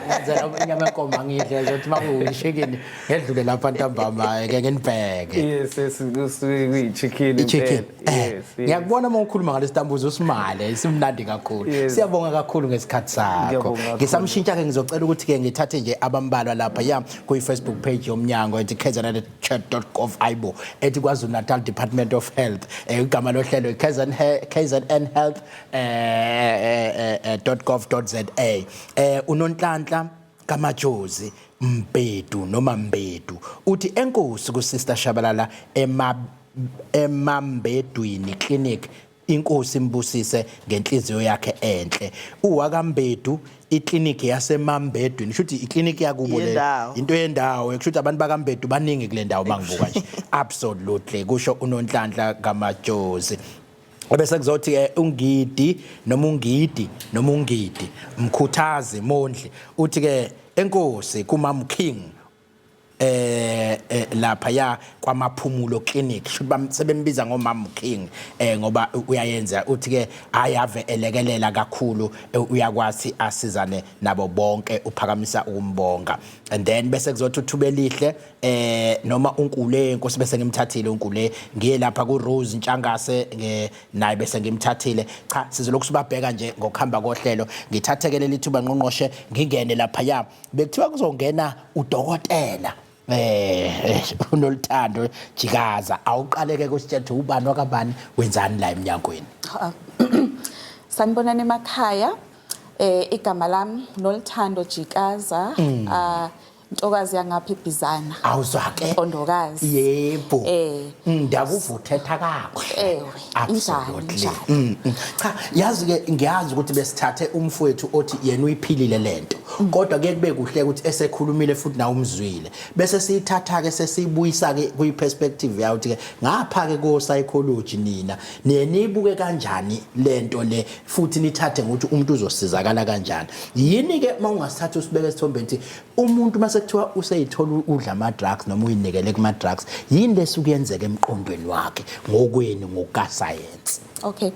ngenzela inyama yenkomo angidle nje uthi makuyishikini ngedlule lapha ntambama ngeke nibheke. Yes, kusuke kuyichicken Chicken. Yes. Ngiyakubona uma ukhuluma ngalesitambuzo usimale simnandi kakhulu. Siyabonga kakhulu ngesikhathi sakho. Ngisamshintsha ke ngizocela ukuthi ke ngithathe nje abambalwa lapha ya ku Facebook page yomnyango ethi kzn@chat.gov aibo ethi KwaZulu Natal Department of Health. Igama lohlelo kznhealth.gov.za. Unonhlanhla kaMajozi Mbedu noma Mbedu uthi enkosi ku Sister Shabalala eMambedwini clinic inkosi imbusise ngenhliziyo yakhe enhle. uwakambedu iclinic yasemambedwini shuthi iclinic yakubo le into yendawo kushuthi abantu bakambedu baningi kule ndawo mangibuka nje. Absolutely kusho unonhlanhla kaMajozi. Bese kuzothi ungidi noma ungidi mkhuthazi mondli uthi ke enkosi kuMam King lapha ya kwamaphumulo clinic sebembiza ngoMam King ngoba uyayenza uthi ke ayave elekelela kakhulu uyakwazi asizane nabo bonke uphakamisa ukumbonga. And then bese kuzothi uthube lihle noma uNkule inkosi bese ngimthathile uNkule ngiye lapha ku Rose Ntshangase naye bese ngimthathile. Cha sizolokhu sibabheka nje ngokuhamba kohlelo ngithathekele lithuba ngqongqoshe ngingene lapha ya bekuthiwa kuzongena udokotela uNoluthando Jikaza awuqaleke kusithethe ubani wakabani wenzani la emnyangweni. Sanibonani emakhaya igama lami Noluthando Jikaza Ntokazi yangapha iBizana. Awuzwake Ondokazi. Yebo. Ndakuvuthetha kahle. Injani. Cha yazi ke ngiyazi ukuthi besithathe umfowethu othi yena uyiphilile lento. Kodwa ke kube kuhle ukuthi esekhulumile futhi nawe umzwile. Bese siyithatha ke sesibuyisa ke kuyi perspective yawo ukuthi ke ngapha ke ko psychology nina nibuke kanjani lento le futhi nithathe ukuthi umuntu uzosizakala kanjani. Yini ke mawungasithatha usibeke esithombeni ukuthi umuntu masekuthiwa useyithola udla ama drugs noma uyinikele kuma drugs yini lesukuyenzeka emqondweni wakhe ngokweni ngokuka science. Okay.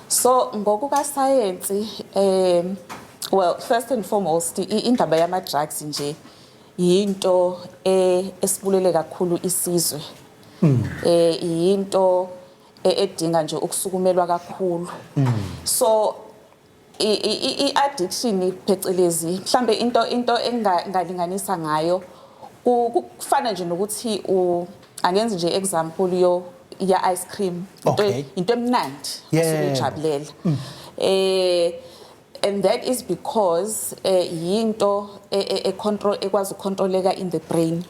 So ngokuka science well first and foremost indaba yama drugs nje yinto esibulele kakhulu isizwe. Yinto edinga nje ukusukumelwa kakhulu. So i-addiction phecelezi mhlambe into engalinganisa ngayo kufana nje nokuthi angenza nje example ya ice cream into emnandi usujabulela and that is because yinto control ekwazi ukontroleka in the brain.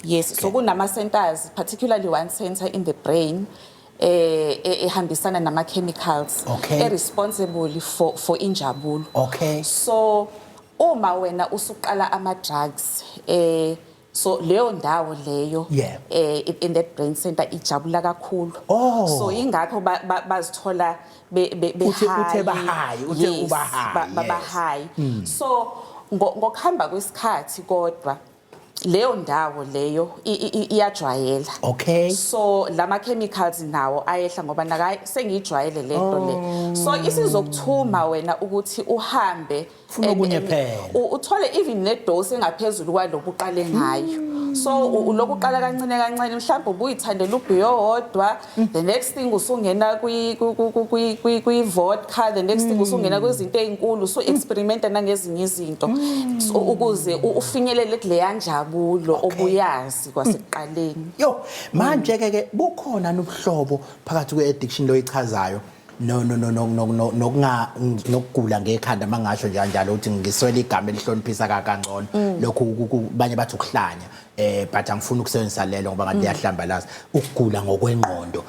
Yes, so kunama centers particularly one center in the brain ehambisana nama chemicals responsible for injabulo. So uma wena usuqala ama drugs so leyo ndawo leyo in that brain center ijabula kakhulu. So ingakho bazithola high. So ngokuhamba kwesikhathi kodwa leyo ndawo leyo iyajwayela. So lama chemicals nawo ayehla ngoba naka sengijwayele lento le. So isizokuthuma wena ukuthi uhambe uthole even ne dose engaphezulu kwalokho uqale ngayo. So ulokuqala kancane kancane mhlawumbe ubuyithandela ubhiyo wodwa, the next thing usungena kwi vodka, the next thing usungena kwezinto ezinkulu so experiment nangezinye izinto ukuze ufinyelele kuleya njabulo obuyazi kwasekuqaleni. Manje ke bukhona nobuhlobo phakathi kwe-addiction lo ichazayo nokugula ngekhanda mangasho njalo ukuthi ngiswele igama elihloniphisa kangcono lokho banye bathi ukuhlanya but angifuni ukusebenzisa lelo ngoba ngathi liyahlambalaza ukugula ngokwengqondo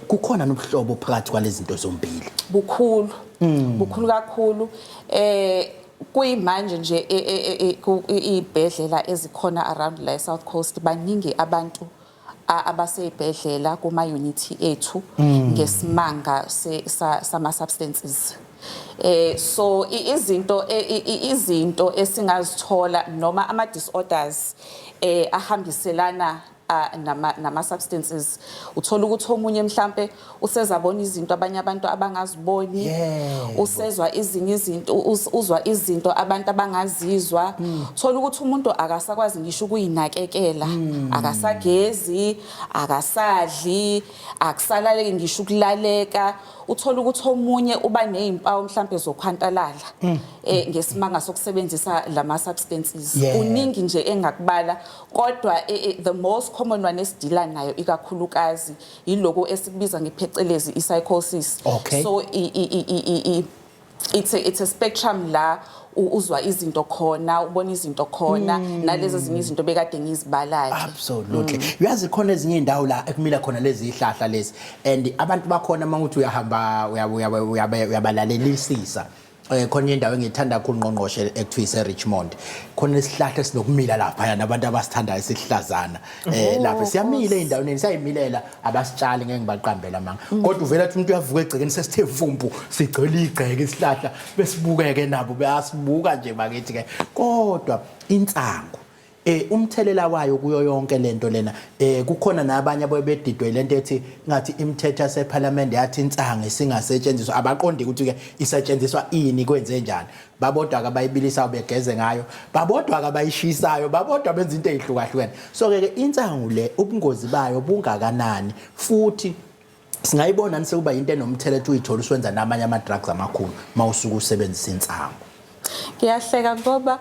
kukhona nobuhlobo phakathi kwalezi zinto zombili. Bukhulu kakhulu kuyimanje nje ibhedlela ezikhona around la South Coast baningi abantu abaseyibhedlela kuma unity ethu ngesimanga sama substances. So izinto esingazithola noma ama disorders ahambiselana nama substances uthola ukuthi omunye mhlambe usezabona izinto abanye abantu abangaziboni usezwa izinye izinto uzwa izinto abantu abangazizwa uthola ukuthi umuntu akasakwazi ngisho ukuyinakekela akasagezi akasadli akusalale ngisho ukulaleka uthola ukuthi omunye uba nezimpawu mhlambe zokhwantalala ngesimanga sokusebenzisa lama substances uningi nje engakubala kodwa the most common one esidila nayo ikakhulukazi yiloko esikubiza ngephecelezi psychosis so it's a spectrum la uzwa izinto khona ubona izinto khona nalezi ezinye izinto bekade ngizibalaje absolutely uyazi khona ezinye indawo la ekumila khona lezi ihlahla lezi and abantu bakhona mawuthi uyahamba uyabalalelisisa khona indawo engithanda kakhulu ngqongqoshe ekuthiwa ise Richmond khona isihlahla sinokumila lapha nabantu abasithandayo isihlazana lapha siyamile endaweni sayimilela abasitshali ngeke ngibaqambela manga kodwa uvela ukuthi umuntu uyavuka egcekeni sesithe mfumpu sigcwele igceke isihlahla besibukeke nabo bayasibuka nje bakithi ke kodwa insangu umthelela wayo kuyo yonke lento lena kukhona nabanye abebedidwe lento ethi ngathi imithetho yaseParliament yathi insangu singasetshenziswa abaqondi ukuthi ke isetshenziswa ini kwenze njani babodwa akabayibilisa begeze ngayo babodwa akabayishisayo babodwa benza into ezihlukahlukene so ke insangu le ubungozi bayo bungakanani futhi singayibona nisekuba into enomthetho uyithola uswenza namanye ama drugs amakhulu mawusuku usebenzisa insangu ngiyahleka ngoba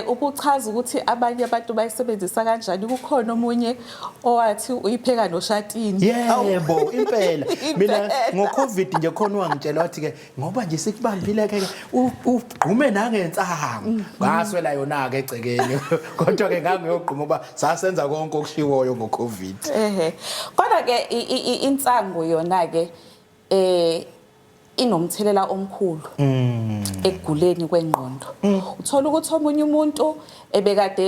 ubuchaza ukuthi abanye abantu bayisebenzisa kanjani kukhona omunye owathi uyipheka noshatini yebo impela mina ngo-COVID nje khona wangitshela wathi ke ngoba nje sikubambile ke ugqume nangensangu ngaswela yona ke egcekeni kodwa ke ngangiyogquma ngoba sasenza konke okushiwoyo ngo-COVID kodwa ke insangu yona ke inomthelela omkhulu ekuguleni kwengqondo uthola ukuthi omunye umuntu ebekade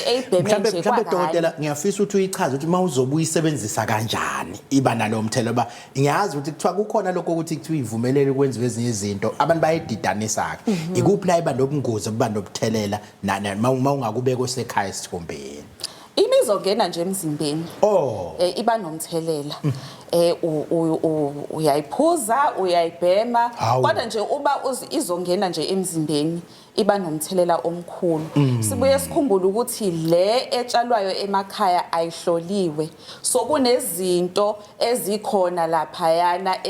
eyibheme nje mhlambe dokotela ngiyafisa ukuthi uyichaze ukuthi mawuzobuya isebenzisa kanjani iba nalo mthelo ba ngiyazi ukuthi kuthiwa kukhona lokho ukuthi kuthiwa ivumelele ukwenza ezinye izinto abantu bayididanisa ke ikuphi la iba nobungozi obuba nobuthelela mawungakubeka osekhaya esithombeni imizongena nje emzimbeni iba nomthelela uyayiphuza uyayibhema kodwa nje uba izongena nje emzimbeni iba nomthelela omkhulu sibuye sikhumbule ukuthi le etshalwayo emakhaya ayihloliwe so kunezinto ezikhona lapha yana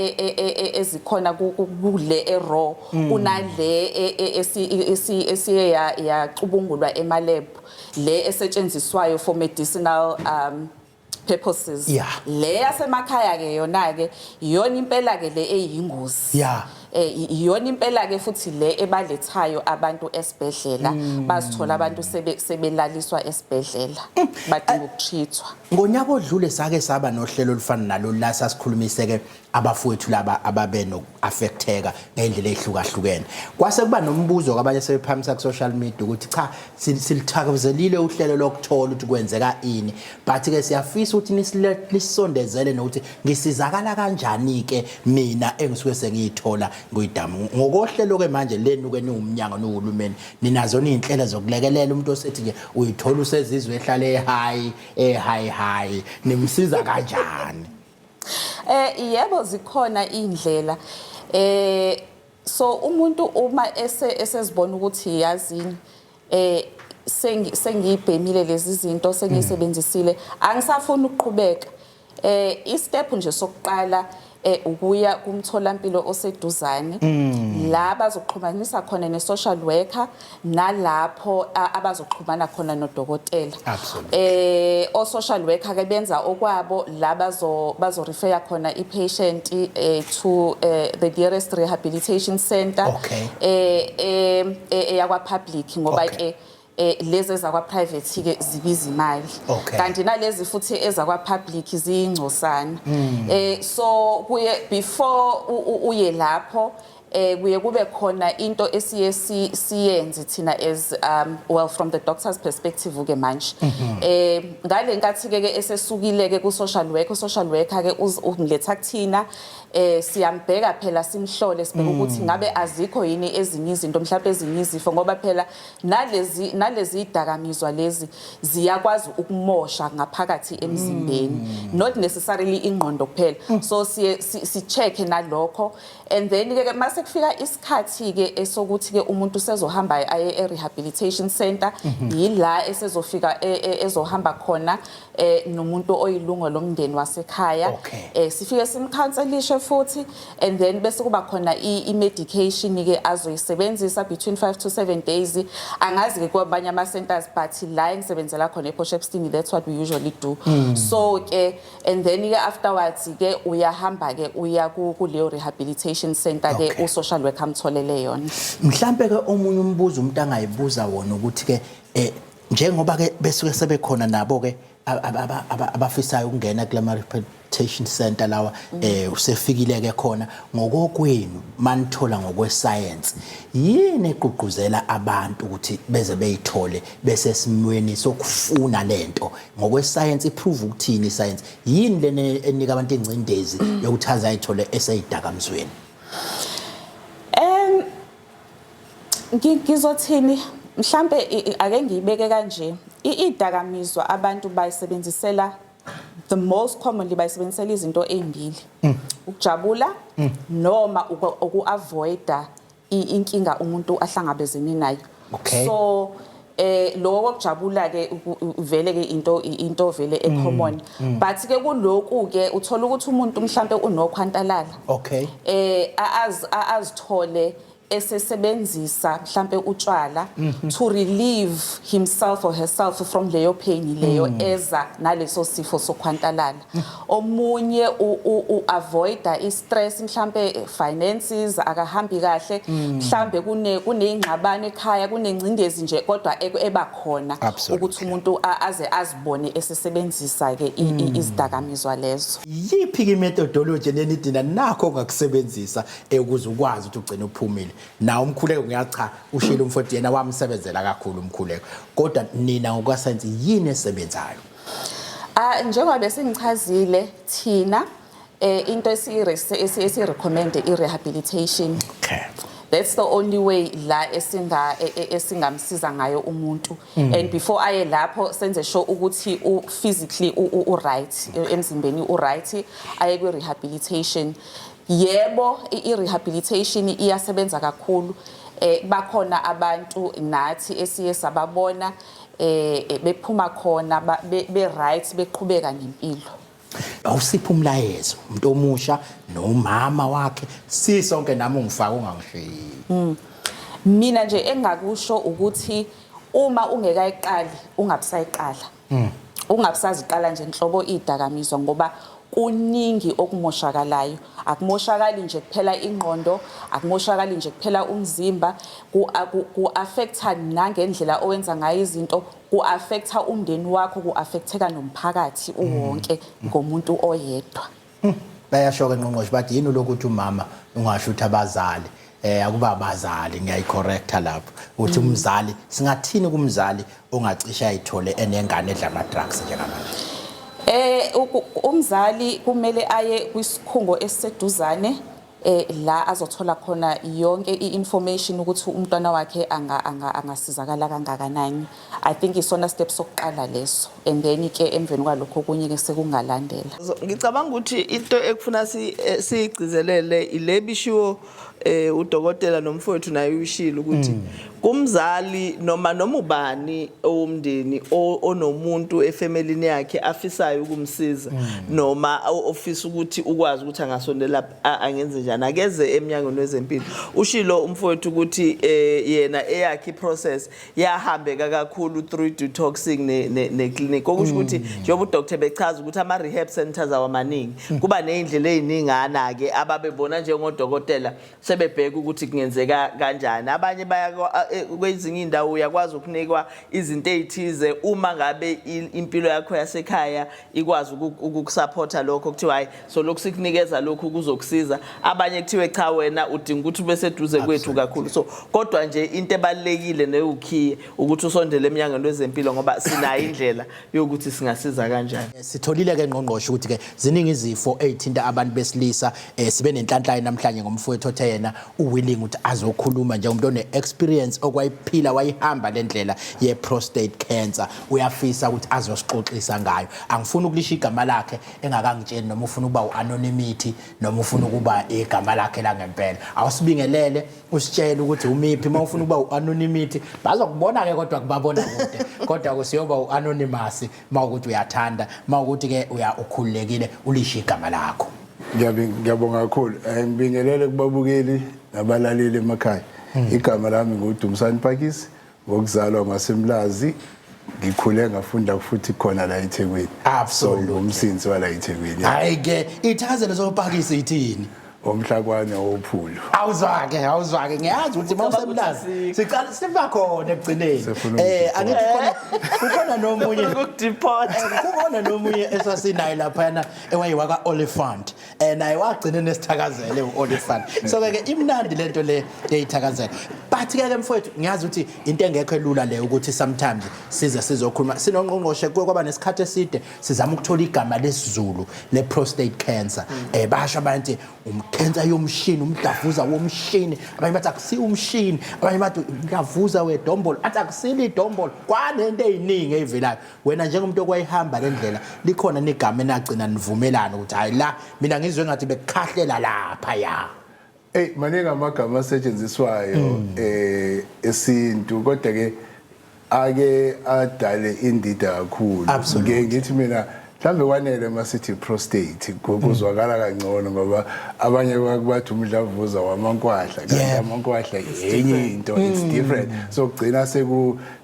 ezikhona kule eraw kunale esiye yacubungulwa emalab le esetshenziswayo for medicinal purposes le yasemakhaya ke yona ke iyona impela ke le eyingozi iyona impela ke futhi le ebalethayo abantu esibhedlela bazithola abantu sebelaliswa esibhedlela badinga ukutrithwa ngonyaka odlule sake saba nohlelo olufana nalo la sasikhulumise ke abafowethu laba ababe noaffecteka ngendlela ehlukahlukene kwase kuba nombuzo kwabanye sebephamisa ku social media ukuthi cha silithakazelile uhlelo lokuthola ukuthi kwenzeka ini but ke siyafisa ukuthi nisondezele nokuthi ngisizakala kanjani ke mina engisuke sengiyithola ngoyidamu ngokohlelo ke manje lenu ke niwumnyango nohulumeni ninazo izinhlelo zokulekelela umuntu osethi ke uyithola usezizwe ehlale high nimsiza kanjani yebo zikhona indlela so umuntu uma esezibona ukuthi yazini sengiyibhemile lezi zinto sengiyisebenzisile angisafuni ukuqhubeka istep nje sokuqala ukuya kumtholampilo oseduzane la bazoxhumanisa khona ne-social worker nalapho abazoxhumana khona nodokotela o-social worker ke benza okwabo la bazo-refer khona i-patient to the nearest rehabilitation center yakwa-public ngoba ke lezi ezakwa-private ke zibiza imali kanti nalezi futhi ezakwa-public ziyingcosana so kuye before uye lapho kuye kube khona into esiye siyenze thina as well from the doctor's perspective ke manje ngale nkathi ke esesukile ke ku social worker ke umletha kuthina siyambheka phela simhlole sibeke ukuthi ngabe azikho yini ezinye izinto mhlawumbe ezinye izifo ngoba phela nalezi idakamizwa lezi ziyakwazi ukumosha ngaphakathi emzimbeni not necessarily ingqondo kuphela so si check nalokho and then ke mase kufika isikhathi ke esokuthi ke umuntu sezohamba aye e-rehabilitation center yila esezofika ezohamba khona nomuntu oyilunga lomndeni wasekhaya sifike simcounselishe futhi and then bese kuba khona i-medication ke azoyisebenzisa between 5 to 7 days angazi ke kwabanye ama centers but la engisebenzela khona ePortshepstone that's what we usually do so ke and then ke afterwards ke uyahamba ke uya kuleyo rehabilitation center ke u-social worker amtholele yona mhlambe ke omunye umbuzo umuntu angayibuza wona ukuthi ke njengoba ke besuke sebekhona nabo ke abafisayo ukungena kule rehabilitation center lawa usefikile ke khona ngokokwenu manithola ngokweScience yini eqhuquzela abantu ukuthi beze beyithole bese simweni sokufuna lento ngokweScience iprove ukuthini iScience yini lene enika abantu ingcindezi yokuthi azayithole eseyidakamizweni ngizothini mhlambe ake ngiyibeke kanje idakamizwa abantu bayisebenzisela the most commonly bayisebenzisela izinto ezimbili ukujabula noma ukuavoida inkinga umuntu ahlangabezene nayo so lo wokujabula ke vele ke into vele ecommon but ke kuloko ke uthola ukuthi umuntu mhlambe unokhwantalala azithole esesebenzisa mhlambe utshwala to relieve himself or herself from leyo pain leyo eza naleso sifo sokhwantalala omunye avoida istress mhlambe finances akahambi kahle mhlambe kunengxabano ekhaya kunengcindezi nje kodwa ebakhona ukuthi umuntu aze azibone esesebenzisa ke izidakamizwa lezo yipi ke methodology nenidina nakho ongakusebenzisa ukuze ukwazi ukuthi ugcine uphumile na umkhuleko ngiyacha ushilo umfoti yena wamsebenzela kakhulu umkhuleko kodwa nina ngokwaScience yini esebenzayo njengoba besingichazile thina into esi-recommend i-rehabilitation that's the only way la esingamsiza ngayo umuntu and before aye lapho senze sure ukuthi physically right emzimbeni right aye kwi-rehabilitation yebo i-rehabilitation iyasebenza kakhulu bakhona abantu nathi esiye sababona bephuma khona be right beqhubeka nempilo awusipha umlayezo umuntu omusha nomama wakhe sisonke nami ungifaka ungangishiyi mina nje engakusho ukuthi uma ungekayiqali ungabusayiqala ungabusaziqala nje inhlobo idakamizwa ngoba kuningi okumoshakalayo akumoshakali nje kuphela ingqondo akumoshakali nje kuphela umzimba ku-affecta nangendlela owenza ngayo izinto ku-affecta umndeni wakho ku-affecteka nomphakathi uwonke ngomuntu oyedwa bayasho-ke ngqongqoshe bathi yini lokuthi umama ungasho ukuthi abazali akuba abazali ngiyayicorrecta lapho ukuthi umzali singathini kumzali ongacisha ayithole enengane edla ama-drugs njengamanje umzali kumele aye kwisikhungo esiseduzane la azothola khona yonke i-information ukuthi umntwana wakhe angasizakala kangakanani I think isona step sokuqala leso and then ke emveni kwalokho kunye ke sekungalandela ngicabanga ukuthi into ekufuna siyigcizelele ilebishiwo udokotela nomfowethu naye uyishilo ukuthi kumzali noma ubani owomndeni onomuntu efamilini yakhe afisayo ukumsiza noma ofisa ukuthi ukwazi ukuthi angasondela angenze njani akeze eminyangweni wezempilo ushilo umfowethu ukuthi yena eyakhe process yahambeka kakhulu through detoxing ne-clinic okusho ukuthi njengoba udoctor bechaza ukuthi ama rehab centers awamaningi kuba nezindlela eziningana ke ababebona njengodokotela sebebheka ukuthi kungenzeka kanjani abanye baya kwezinye indawo uyakwazi ukunikwa izinto ezithize uma ngabe impilo yakho yasekhaya ikwazi ukukusupporta lokho kuthiwa hayi so lokhu sikunikeza lokhu kuzokusiza abanye kuthiwe cha wena udinga ukuthi ube seduze kwethu kakhulu so kodwa nje into ebalekile neyukhiye ukuthi usondele eminyangweni wezempilo ngoba sinayo indlela yokuthi singasiza kanjani. Sitholile ke ngqongqosho ukuthi ke ziningi izifo ezithinta abantu besilisa sibe nenhlanhla namhlanje ngomfowethu othe yena uwilling ukuthi azokhuluma njengomuntu one experience okwayiphila wayihamba lendlela ye prostate cancer uyafisa ukuthi azosixoxisa ngayo. Angifuni ukulisha igama lakhe engakangitsheni noma ufuna ukuba uanonymity noma ufuna ukuba igama lakhe la ngempela. Awusibingelele usitshela ukuthi umiphi mawufuna ukuba uanonymity bazokubona ke kodwa kubabona kude kodwa kusiyoba uanonymous mawukuthi uyathanda mawukuthi ke ukhululekile ulisha igama lakho. Ngiyabonga kakhulu. Ngibingelele kubabukeli nabalaleli emakhaya. Igama lami nguDumisani Pakisi ngokuzalwa ngaseMlazi. Ngikhule ngafunda futhi khona la eThekwini. Absolutely. Umsinzi wala eThekwini. Hayi ke ithazelo zopakisi ithini? Omhlakwane ophulu. Awuzwake ngiyazi ukuthi mawusemlazi siqala siba khona ekugcineni angithi khona nomunye ukudeport kukhona nomunye esasinayo lapha yana ewayiwaka Oliphant naye wagcina nesithakazele uOliphant so ke imnandi lento le eyithakazela but ke mfowethu ngiyazi ukuthi into engekho elula le ukuthi sometimes sizokhuluma sinongqongqoshe kwaba nesikhathi eside sizama ukuthola igama lesizulu le prostate cancer basho abantu cancer yomshini umdlavuza womshini abanye bathi akusi umshini abanye bathi umdlavuza wedombolo athi akusili idombolo kwanento eziningi ezivelayo wena njengomuntu okwayihamba lendlela likhona negama enagcina nivumelana ukuthi hayi la mina ngizwe ngathi bekukhahlela lapha ya maningi amagama asetshenziswayo esintu kodwa ke ake adale indida kakhulu ngithi mina mhlambe kwanele masithi prostate kuzwakala kangcono ngoba abanye bathi umdlavuza wamankwahla kanti amankwahla yenye into it's different so gcina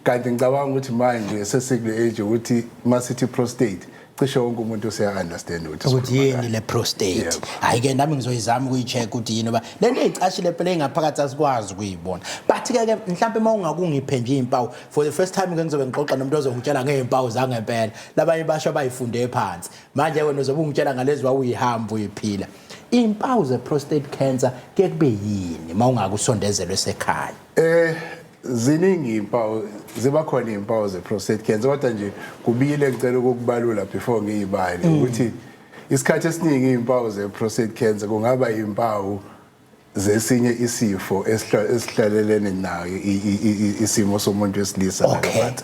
kanti ngicabanga ukuthi manje sesikule age ukuthi masithi prostate cishe wonke umuntu useya-understand ukuthi yini le prostate hayi ke nami ngizoyizama ukuyi-check ukuthi yini ngoba lento ey'cashile phela engaphakathi asikwazi ukuyibona but ke mhlawumbe uma ungakungiphe nje iy'mpawu for the first time ke ngizobe ngixoxa nomuntu ozongitshela ngey'mpawu zangempela labanye basho bayifunde phansi manje wena uzobe ungitshela ngalezi wawuyihamba uyiphila iy'mpawu ze-prostate cancer ke kube yini uma ungakusondezelwe sekhaya ziningi impawu ziba khona impawu ze-prostate cancer kodwa nje kubile ngicela ukukubalula before ngiyibale ukuthi isikhathi esiningi impawu ze-prostate cancer kungaba impawu zesinye isifo esihlalelene nayo isimo somuntu wesilisa nakabantu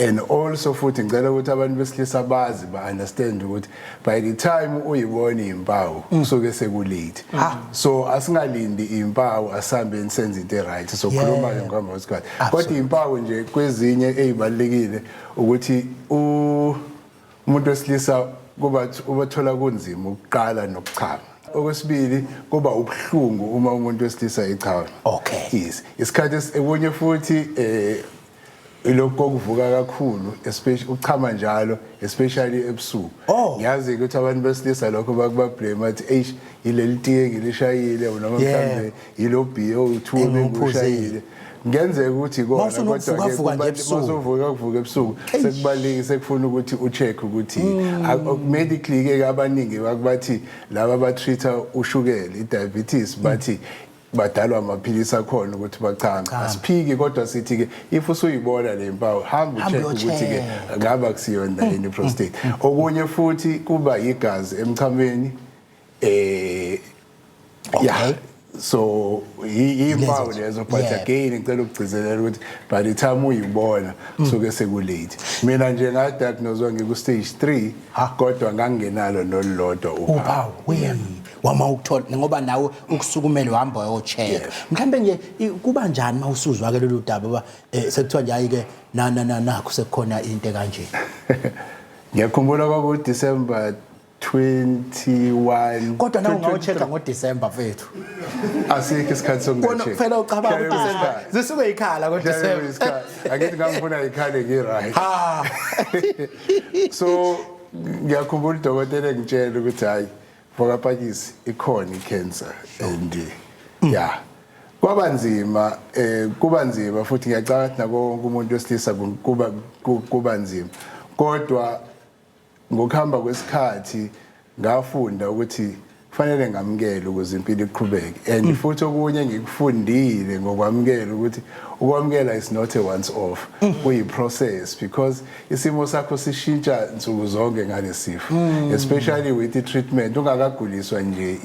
and also futhi ngicela ukuthi abantu besilisa bazi ba-understand ukuthi by the time uyibona impawu kusuke sekulate so asingalindi impawu asambe senze into right so khuluma ngokuhamba kwesikhathi kodwa impawu nje kwezinye ezibalekile ukuthi umuntu wesilisa kuba ubathola kunzima ukuqala nokuchama okwesibili kuba ubuhlungu uma umuntu wesilisa echawa yes isikhathi ebonye futhi ilokho kuvuka kakhulu especially uchama njalo especially ebusuku ngiyazi ukuthi abantu besilisa lokho bakublame athi ileli tiye ngilishayile noma mhlambe ilo BO2 bengushayile ngenzeka ukuthi kona kodwa masovuka kuvuka ebusuku sekubaleki sekufuna ukuthi ucheck ukuthi medically ke abaningi bakubathi laba batreata ushukela idiabetes bathi badalwa amaphilisi akhona ukuthi bachame asiphiki kodwa sithi ke if usuyibona le mpawu hamba ucheck ukuthi ke ngaba kusiyona yini prostate okunye futhi kuba igazi emchameni so impawu lezo but again ngicela ukugcizelela ukuthi by the time uyibona kusuke sekulate mina nje ngadiagnosewa ngiku-stage 3 kodwa ngangingenalo nolulodwa uphawu wama ukuthola ngoba nawe ukusukumela uhamba wayocheck mhlambe nje kuba njani mawusuzwa ke lolu daba sekuthiwa nje hayi ke nakho sekukhona into kanje ngiyakhumbula kwaku December 21 kodwa nawe ungawochecka ngoDecember mfethu asikho isikhathi sokungacheck kuphela ucabanga uDecember zisuke ikhala ngoDecember akithi ngangifuna ikhale ngiright so ngiyakhumbula udokotela engitshela ukuthi hayi Pakisi ikhona icancer and kuba nzima futhi ngiyacabanga nako wonke umuntu wesilisa kuba nzima kodwa ngokuhamba kwesikhathi ngafunda ukuthi kufanele ngamukele ukuze impilo iqhubeke and futhi okunye ngikufundile ngokwamukela ukuthi ukwamukela is not a once off kuyi process because isimo sakho sishintsha nsuku zonke ngalesifo especially with the treatment ungakaguliswa nje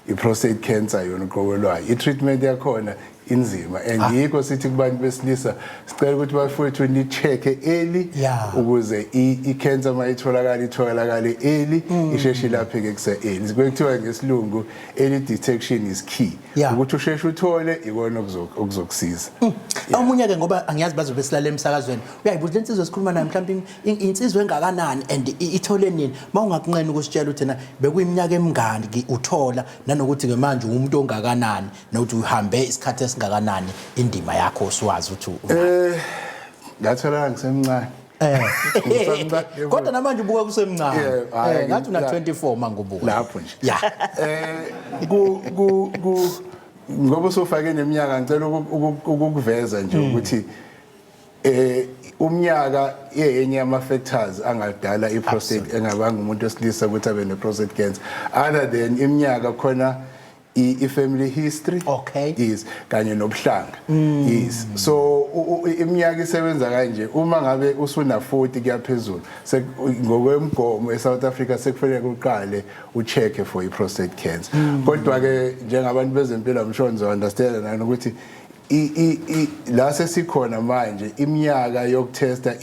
i-prostate cancer yona uqokelwayo i-treatment yakhona inzima and yikho sithi kubantu besilisa sicela ukuthi bafowethu ni-check early ukuze i-cancer itholakale early isheshe ilapheke kuse-early kwekuthiwa ngesilungu early detection is key ukuthi usheshe uthole ikona okuzokusiza omunye-ke ngoba angiyazi bazobe silale emsakazweni uyayibuza le nsizwa esikhuluma nayo mhlawumbe insizwa engakanani and ithole nini uma ungakunqeni ukusitshela ukuthi na bekuyiminyaka emingaki uthola nanokuthi-ke manje umuntu ongakanani nokuthi uhambe isikhathi esingakanani indima yakho usiwazi ukuthi ngathola ngisemncane kodwa namanje ubuka kusemncane ngathi una-24 mangubuka lapho nje ngoba usufake neminyaka ngicela ukukuveza nje ukuthi umnyaka yenye ama-factors angadala i-prostate engabanga umuntu wesilisa ukuthi abe ne-prostate cancer other than iminyaka khona i-family history yes kanye nobuhlanga yes so iminyaka isebenza kanje uma ngabe usuna 40 kuyaphezulu ngokwemgomo eSouth Africa sekufanele uqale ucheck for i-prostate cancer kodwa ke njengabantu bezempilo amshonzo understand nani ukuthi la sesikhona manje iminyaka yokutesta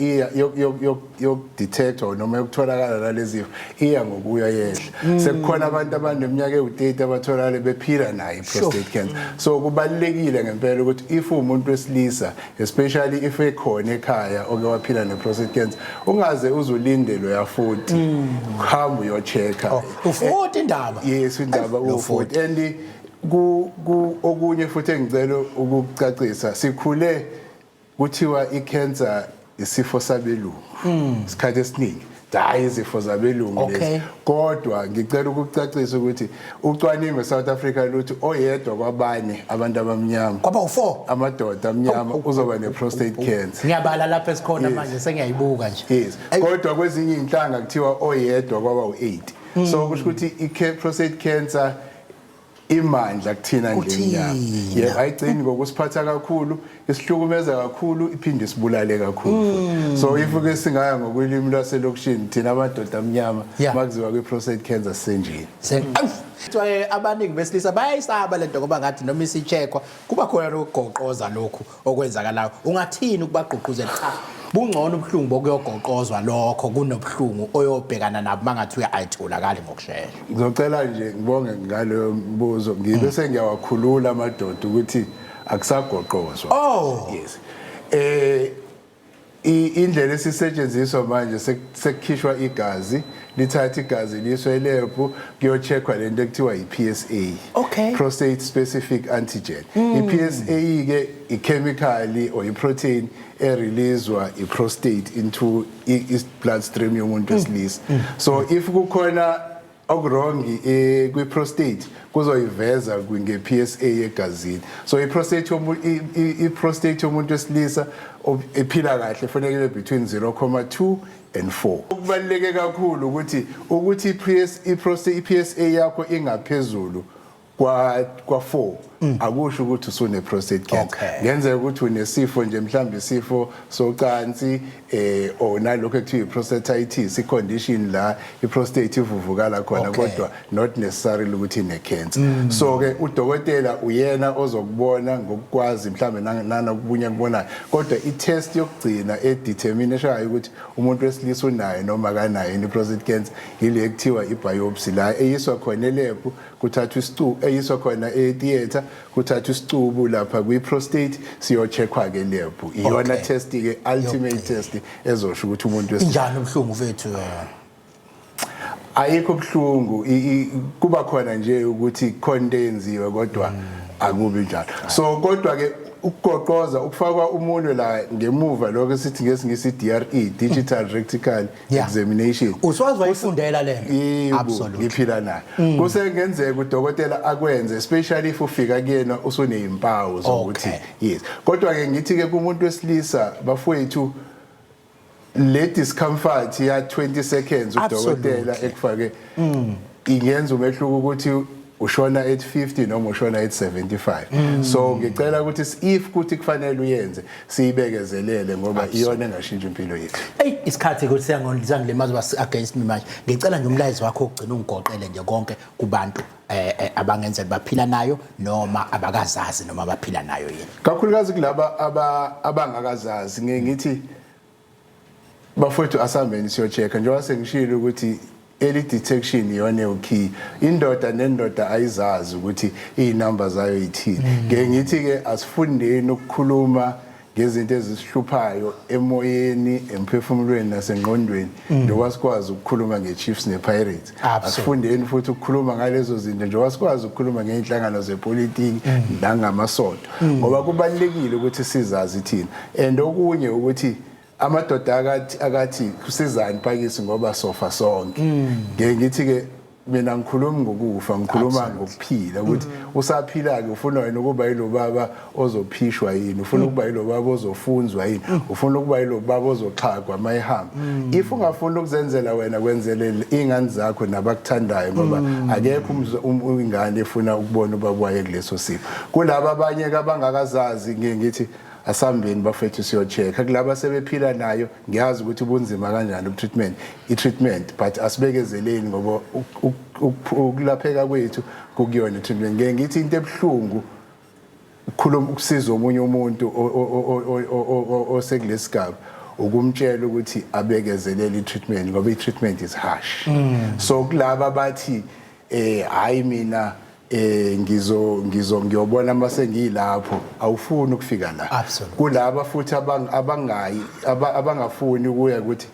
yokudetect noma yokutholakala lalezifo iya ngokuya yehla sekukhona abantu abaneminyaka ewu30 abatholakala bephila nayo i-prostate cancer so kubalekile ngempela ukuthi if umuntu wesilisa especially if ekhona ekhaya oke waphila ne-prostate cancer ungaze uzulindele ya 40 hamba uyochecka u40 indaba yes indaba u40 and okunye futhi engicela ukucacisa sikhule kuthiwa i-cancer isifo sabelungu isikhathi esiningi hayi izifo zabelungu lezi kodwa ngicela ukucacisa ukuthi ucwaningo eSouth Africa luthi oyedwa kwabane abantu abamnyama kwaba u4 amadoda amnyama uzoba ne-prostate cancer ngiyabala lapha esikhona manje sengiyayibuka nje yes kodwa kwezinye inhlanga kuthiwa oyedwa kwaba u8 so kusho ukuthi i-prostate cancer imandla kuthina ngenyanga yebo ayigcini ngokusiphatha kakhulu isihlukumeza kakhulu iphinde isibulale kakhulu so if ke singaya ngokwelimi lwaselokishini thina amadoda amnyama makuziwa kwi-prostate cancer senjini abaningi besilisa bayayisaba lento ngoba ngathi noma isicheckwa kuba khona lokugoqoza lokhu okwenzakalayo ungathini ukubagqugquzela bungcono ubuhlungu bokuyogoqozwa lokho kunobuhlungu oyobhekana nabo mangathi uyayitholakala ngokusheshsha ngizocela nje ngibonge ngaleyo mbuzo ngibe sengiyawakhulula amadoda ukuthi akusagoqozwa yes indlela esisetshenziswa manje sekukhishwa igazi lithatha igazi liswe elebhu kuyocheckwa lento ekuthiwa i-PSA prostate specific antigen i-PSA ke i-chemically or i-protein ereleasewa i-prostate into i-bloodstream yomuntu wesilisa so if kukhona okurongi kwi-prostate kuzoyiveza nge-PSA egazini so i-prostate yomuntu wesilisa ephila kahle kufanele between 0.2 and 4 kubaluleke kakhulu ukuthi i-PSA yakho ingaphezulu kwa4 akusho ukuthi usune prostate cancer ngenzeka ukuthi unesifo nje mhlawumbe isifo socansi or nalokho ekuthiwa prostatitis icondition la iprostate ivuvukala khona kodwa not necessarily ukuthi ine cancer so ke udokotela uyena ozokubona ngokukwazi mhlawumbe nanokubunya kubonayo kodwa itest yokugcina edetermination ukuthi umuntu wesilisa unayo noma kanayo iprostate cancer ile ekuthiwa ibiopsy la eyiswa khona elebhu kuthathwa isicubu eyiswa khona etheater kuthathwa isicubu lapha kwi-prostate siyocheckwa ke lebhu iyona test ke ultimate test ezosho ukuthi umuntu injani ubuhlungu vethu ayikho ubuhlungu kuba khona nje ukuthi khona enziwe kodwa akubi njalo so kodwa ke ukugoqoza ukufakwa umunwe la ngemuva lokho sithi ngesingisi DRE digital rectal examination uswazi wayifundela le absolutely ngiphila nayo kusengenzeka udokotela akwenze especially if ufika kuyena usunezimpawu zokuthi yes kodwa ke ngithi ke kumuntu wesilisa bafowethu le discomfort ya 20 seconds udokotela ekufake ingenza umehluko ukuthi ushona at 50 noma ushona at 75 so ngicela ukuthi if kuthi kufanele uyenze siyibekezelele ngoba iyona engashintsha impilo yethu hey isikhathi ukuthi siyangilimaza basi against me manje ngicela nje umlayezo wakho ugcina ungigoqele nje konke kubantu abangenzela baphila nayo noma abakazazi noma baphila nayo yini kakhulukazi kulaba abangakazazi ngithi bafowethu asambeni siyochecka njengoba sengishilo ukuthi early detection iyona ukey indoda nendoda ayizazi ukuthi izinamba zayo yithini ngithi ke asifundeni ukukhuluma ngezinto ezisihluphayo emoyeni emphefumulweni nasengqondweni njengoba sikwazi ukukhuluma ngeChiefs nePirates asifundeni futhi ukukhuluma ngalezo zinto njengoba sikwazi ukukhuluma ngeinhlangano zepolitiki nangamasonto ngoba kubalekile ukuthi sizazi thina and okunye ukuthi amadoda akathi kusizani phakisi ngoba sofa sonke ngithi ke mina ngikhuluma ngokufa ngikhuluma ngokuphila ukuthi usaphila ke ufuna wena ukuba yilo baba ozophishwa yini ufuna ukuba yilo baba ozofunzwa yini ufuna ukuba yilo baba ozoxhagwa mayihamba if ungafuna ukuzenzela wena kwenzelele ingane zakho nabakuthandayo ngoba akekho ingane efuna ukubona ubaba waye kuleso simo kulabo abanye abangakazazi ngithi asambeni bafethu siyochecka kulabo sebephila nayo ngiyazi ukuthi ubunzima kanjani treatment but asibekezeleni ngoba ukulapheka kwethu kukuyona treatment ngithi into ebhlungu ukukhuluma ukusiza omunye umuntu osekulesigaba ukumtshela ukuthi abekezelele treatment ngoba treatment is harsh so kulabo bathi hayi mina ngiyobona mase ngilapho awufuni ukufika la kulabo futhi abangafuni ukuya ukuthi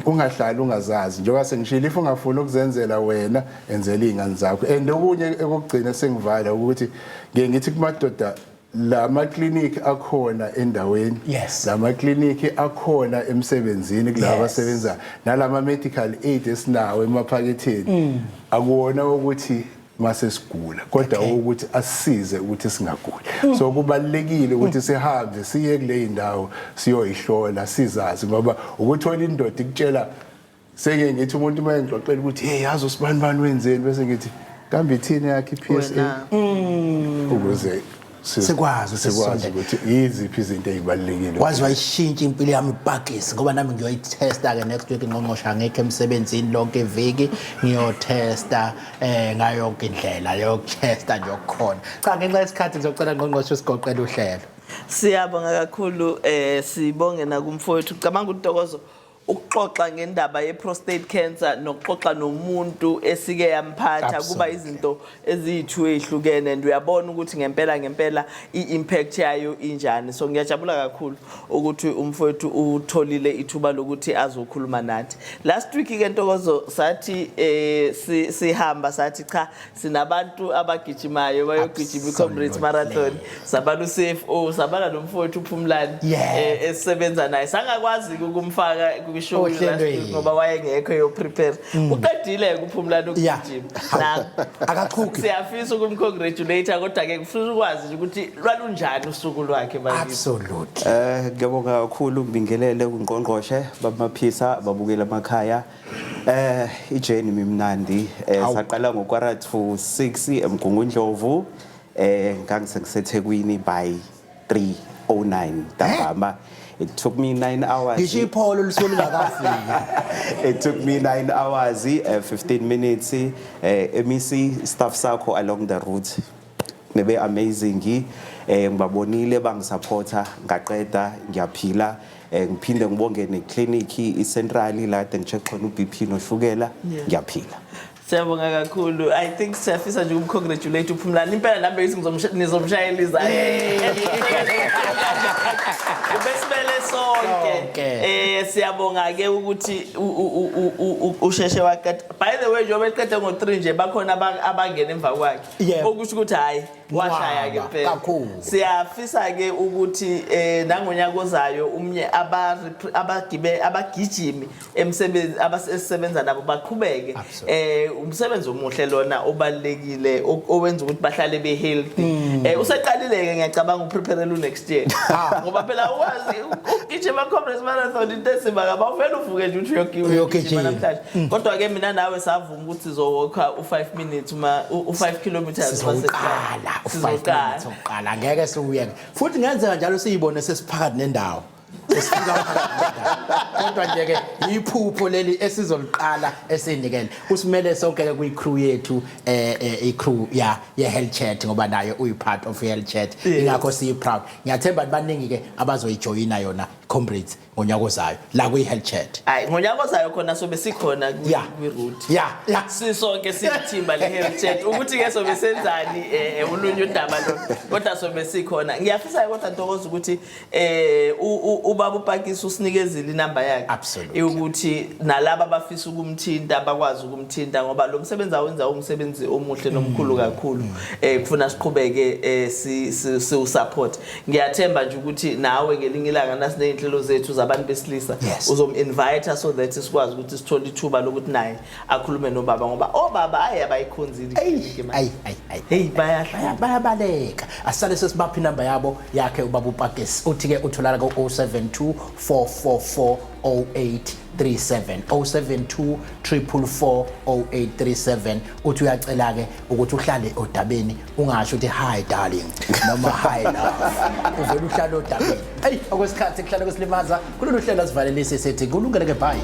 ungahlali ungazazi njengoba sengishilo if ungafuni ukuzenzela wena enzela izingane zakho and okunye ekugcina sengivala ukuthi ngithi kumadoda lama clinic akhona endaweni lama clinic akhona emsebenzini kulabo asebenza nalama medical aid esinawo emaphaketheni akuwona ukuthi mase sigula kodwa ukuthi asisize ukuthi singaguli so kubalekile ukuthi sihambe siye kule indawo siyoyihlola sizazi ngoba ukuthola indoda ikutshela senge ngithi umuntu mayengixoxela ukuthi hey yazi usibani wenzeni bese ngithi kambe ithini yakhe iPSA ukuze sikwazi ukuthi iziphi izinto ezibalekile wazi wayishintsha impilo yami ibhagisi ngoba nami ngiyoyitesta ke next week ngqongqosha ngeke emsebenzini lonke iviki ngiyotesta ngayo yonke indlela yokuchesta nje okukhona cha ngenxa yesikhathi ngizocela ngqongqosha usigoqela uhlelo siyabonga kakhulu sibonge nakumfowethu ucabanga uDokozo ukuxoxa ngendaba ye-prostate cancer nokuxoxa nomuntu esike yamphatha kuba izinto ezithu ezihlukene and uyabona ukuthi ngempela i-impact yayo injani so ngiyajabula kakhulu ukuthi umfowethu utholile ithuba lokuthi azokhuluma nathi last week ke Ntokozo sathi sihamba sathi cha sinabantu abagijimayo bayogijima i-Comrades Marathon sabala uCFO sabala nomfowethu uPhumlani esebenza naye sangakwazi ukumfaka ngisho ngoba wayengekho yoprepare uqedile kuPhumlani ukugijima na akakhuki siyafisa ukumcongratulate kodwa ke kufuze ukwazi ukuthi lwalunjani usuku lwakhe bakithi absolutely ngiyabonga kakhulu ngibingelele ungqongqoshe bamaphisa babukela emakhaya ijourney mimnandi saqala ngokwarathu 6 eMgungundlovu ngangiseThekwini by 3:09 ntambama. It took me 9 hours. It took me 9 hours, 15 minutes. MEC staff sakho along the route. Nebe amazing. Ngibabonile bangisupporta ngaqeda ngiyaphila. Ngiphinde ngibonge neclinic iCentral la ngicheck khona uBP noshukela ngiyaphila. Siyabonga kakhulu. I think siyafisa nje ukumcongratulate uPhumlani. Impela nambe nizomshayela izayo. Besimele sonke siyabonga ke ukuthi usheshe waqeda. By the way njengoba eqede ngo3 nje bakhona abangena emva kwakhe okusho ukuthi hayi washaya ke phela. Siyafisa ke ukuthi nangonyaka ozayo umnye abagijimi emsebenzi abasebenza nabo baqhubeke. Umsebenzi omuhle lona obalekile owenza ukuthi bahlale be healthy. Useqalile ke ngiyacabanga uprepare next year. Ngoba phela uwazi ugijima conference marathon intensima kabawuvela uvuke nje uthi uyogijima namhlanje. Kodwa ke mina nawe savuma ukuthi sizowalka u5 minutes u5 kilometers sizoqala uqala ngeke siuyeke futhi ngenzeka njalo siyibone sesiphakathi nendawo esifika kodwa nje ke iphupho leli esizoliqala esinikele usimele sonke ke kwi-crew yethu i-crew ye Health Chat ngoba nayo uyi-part of Health Chat ingakho siyi-proud ngiyathemba baningi ke abazoyijoyina yona comrades ngonyaka ozayo la kwi-Health Chat. Hayi ngonyaka ozayo khona sobe sikhona kwi-route sisonke siyithimba le-Health Chat ukuthi ke sobe senzani ulunye udaba lo kodwa sobe sikhona. Ngiyafisa kodwa Ntokozo ukuthi ubaba uPakisi usinikezile inamba yakhe ukuthi nalabo abafisa ukumthinta bakwazi ukumthinta ngoba lo msebenzi awenza umsebenzi omuhle nomkhulu kakhulu. Kufuna siqhubeke si-support. Ngiyathemba nje ukuthi nawe ngelinye ilanga nasiney'nhlelo zethu zabantu besilisa uzom-invite so that sikwazi ukuthi sithole ithuba lokuthi naye akhulume nobaba ngoba obaba abayikhonzile hey bayabaleka. Asale sesibapha inamba yabo yakhe ubaba uPakisi uthi ke utholana ku 072 444 0837 072 444 0837 uthi uyacela ke ukuthi uhlale odabeni ungasho uthi hi darling noma hi love uvela uhlale odabeni. Hey okwesikhathi kuhlala kwesilimaza kulolu hlelo sivalelise sethi kulungele ke bye.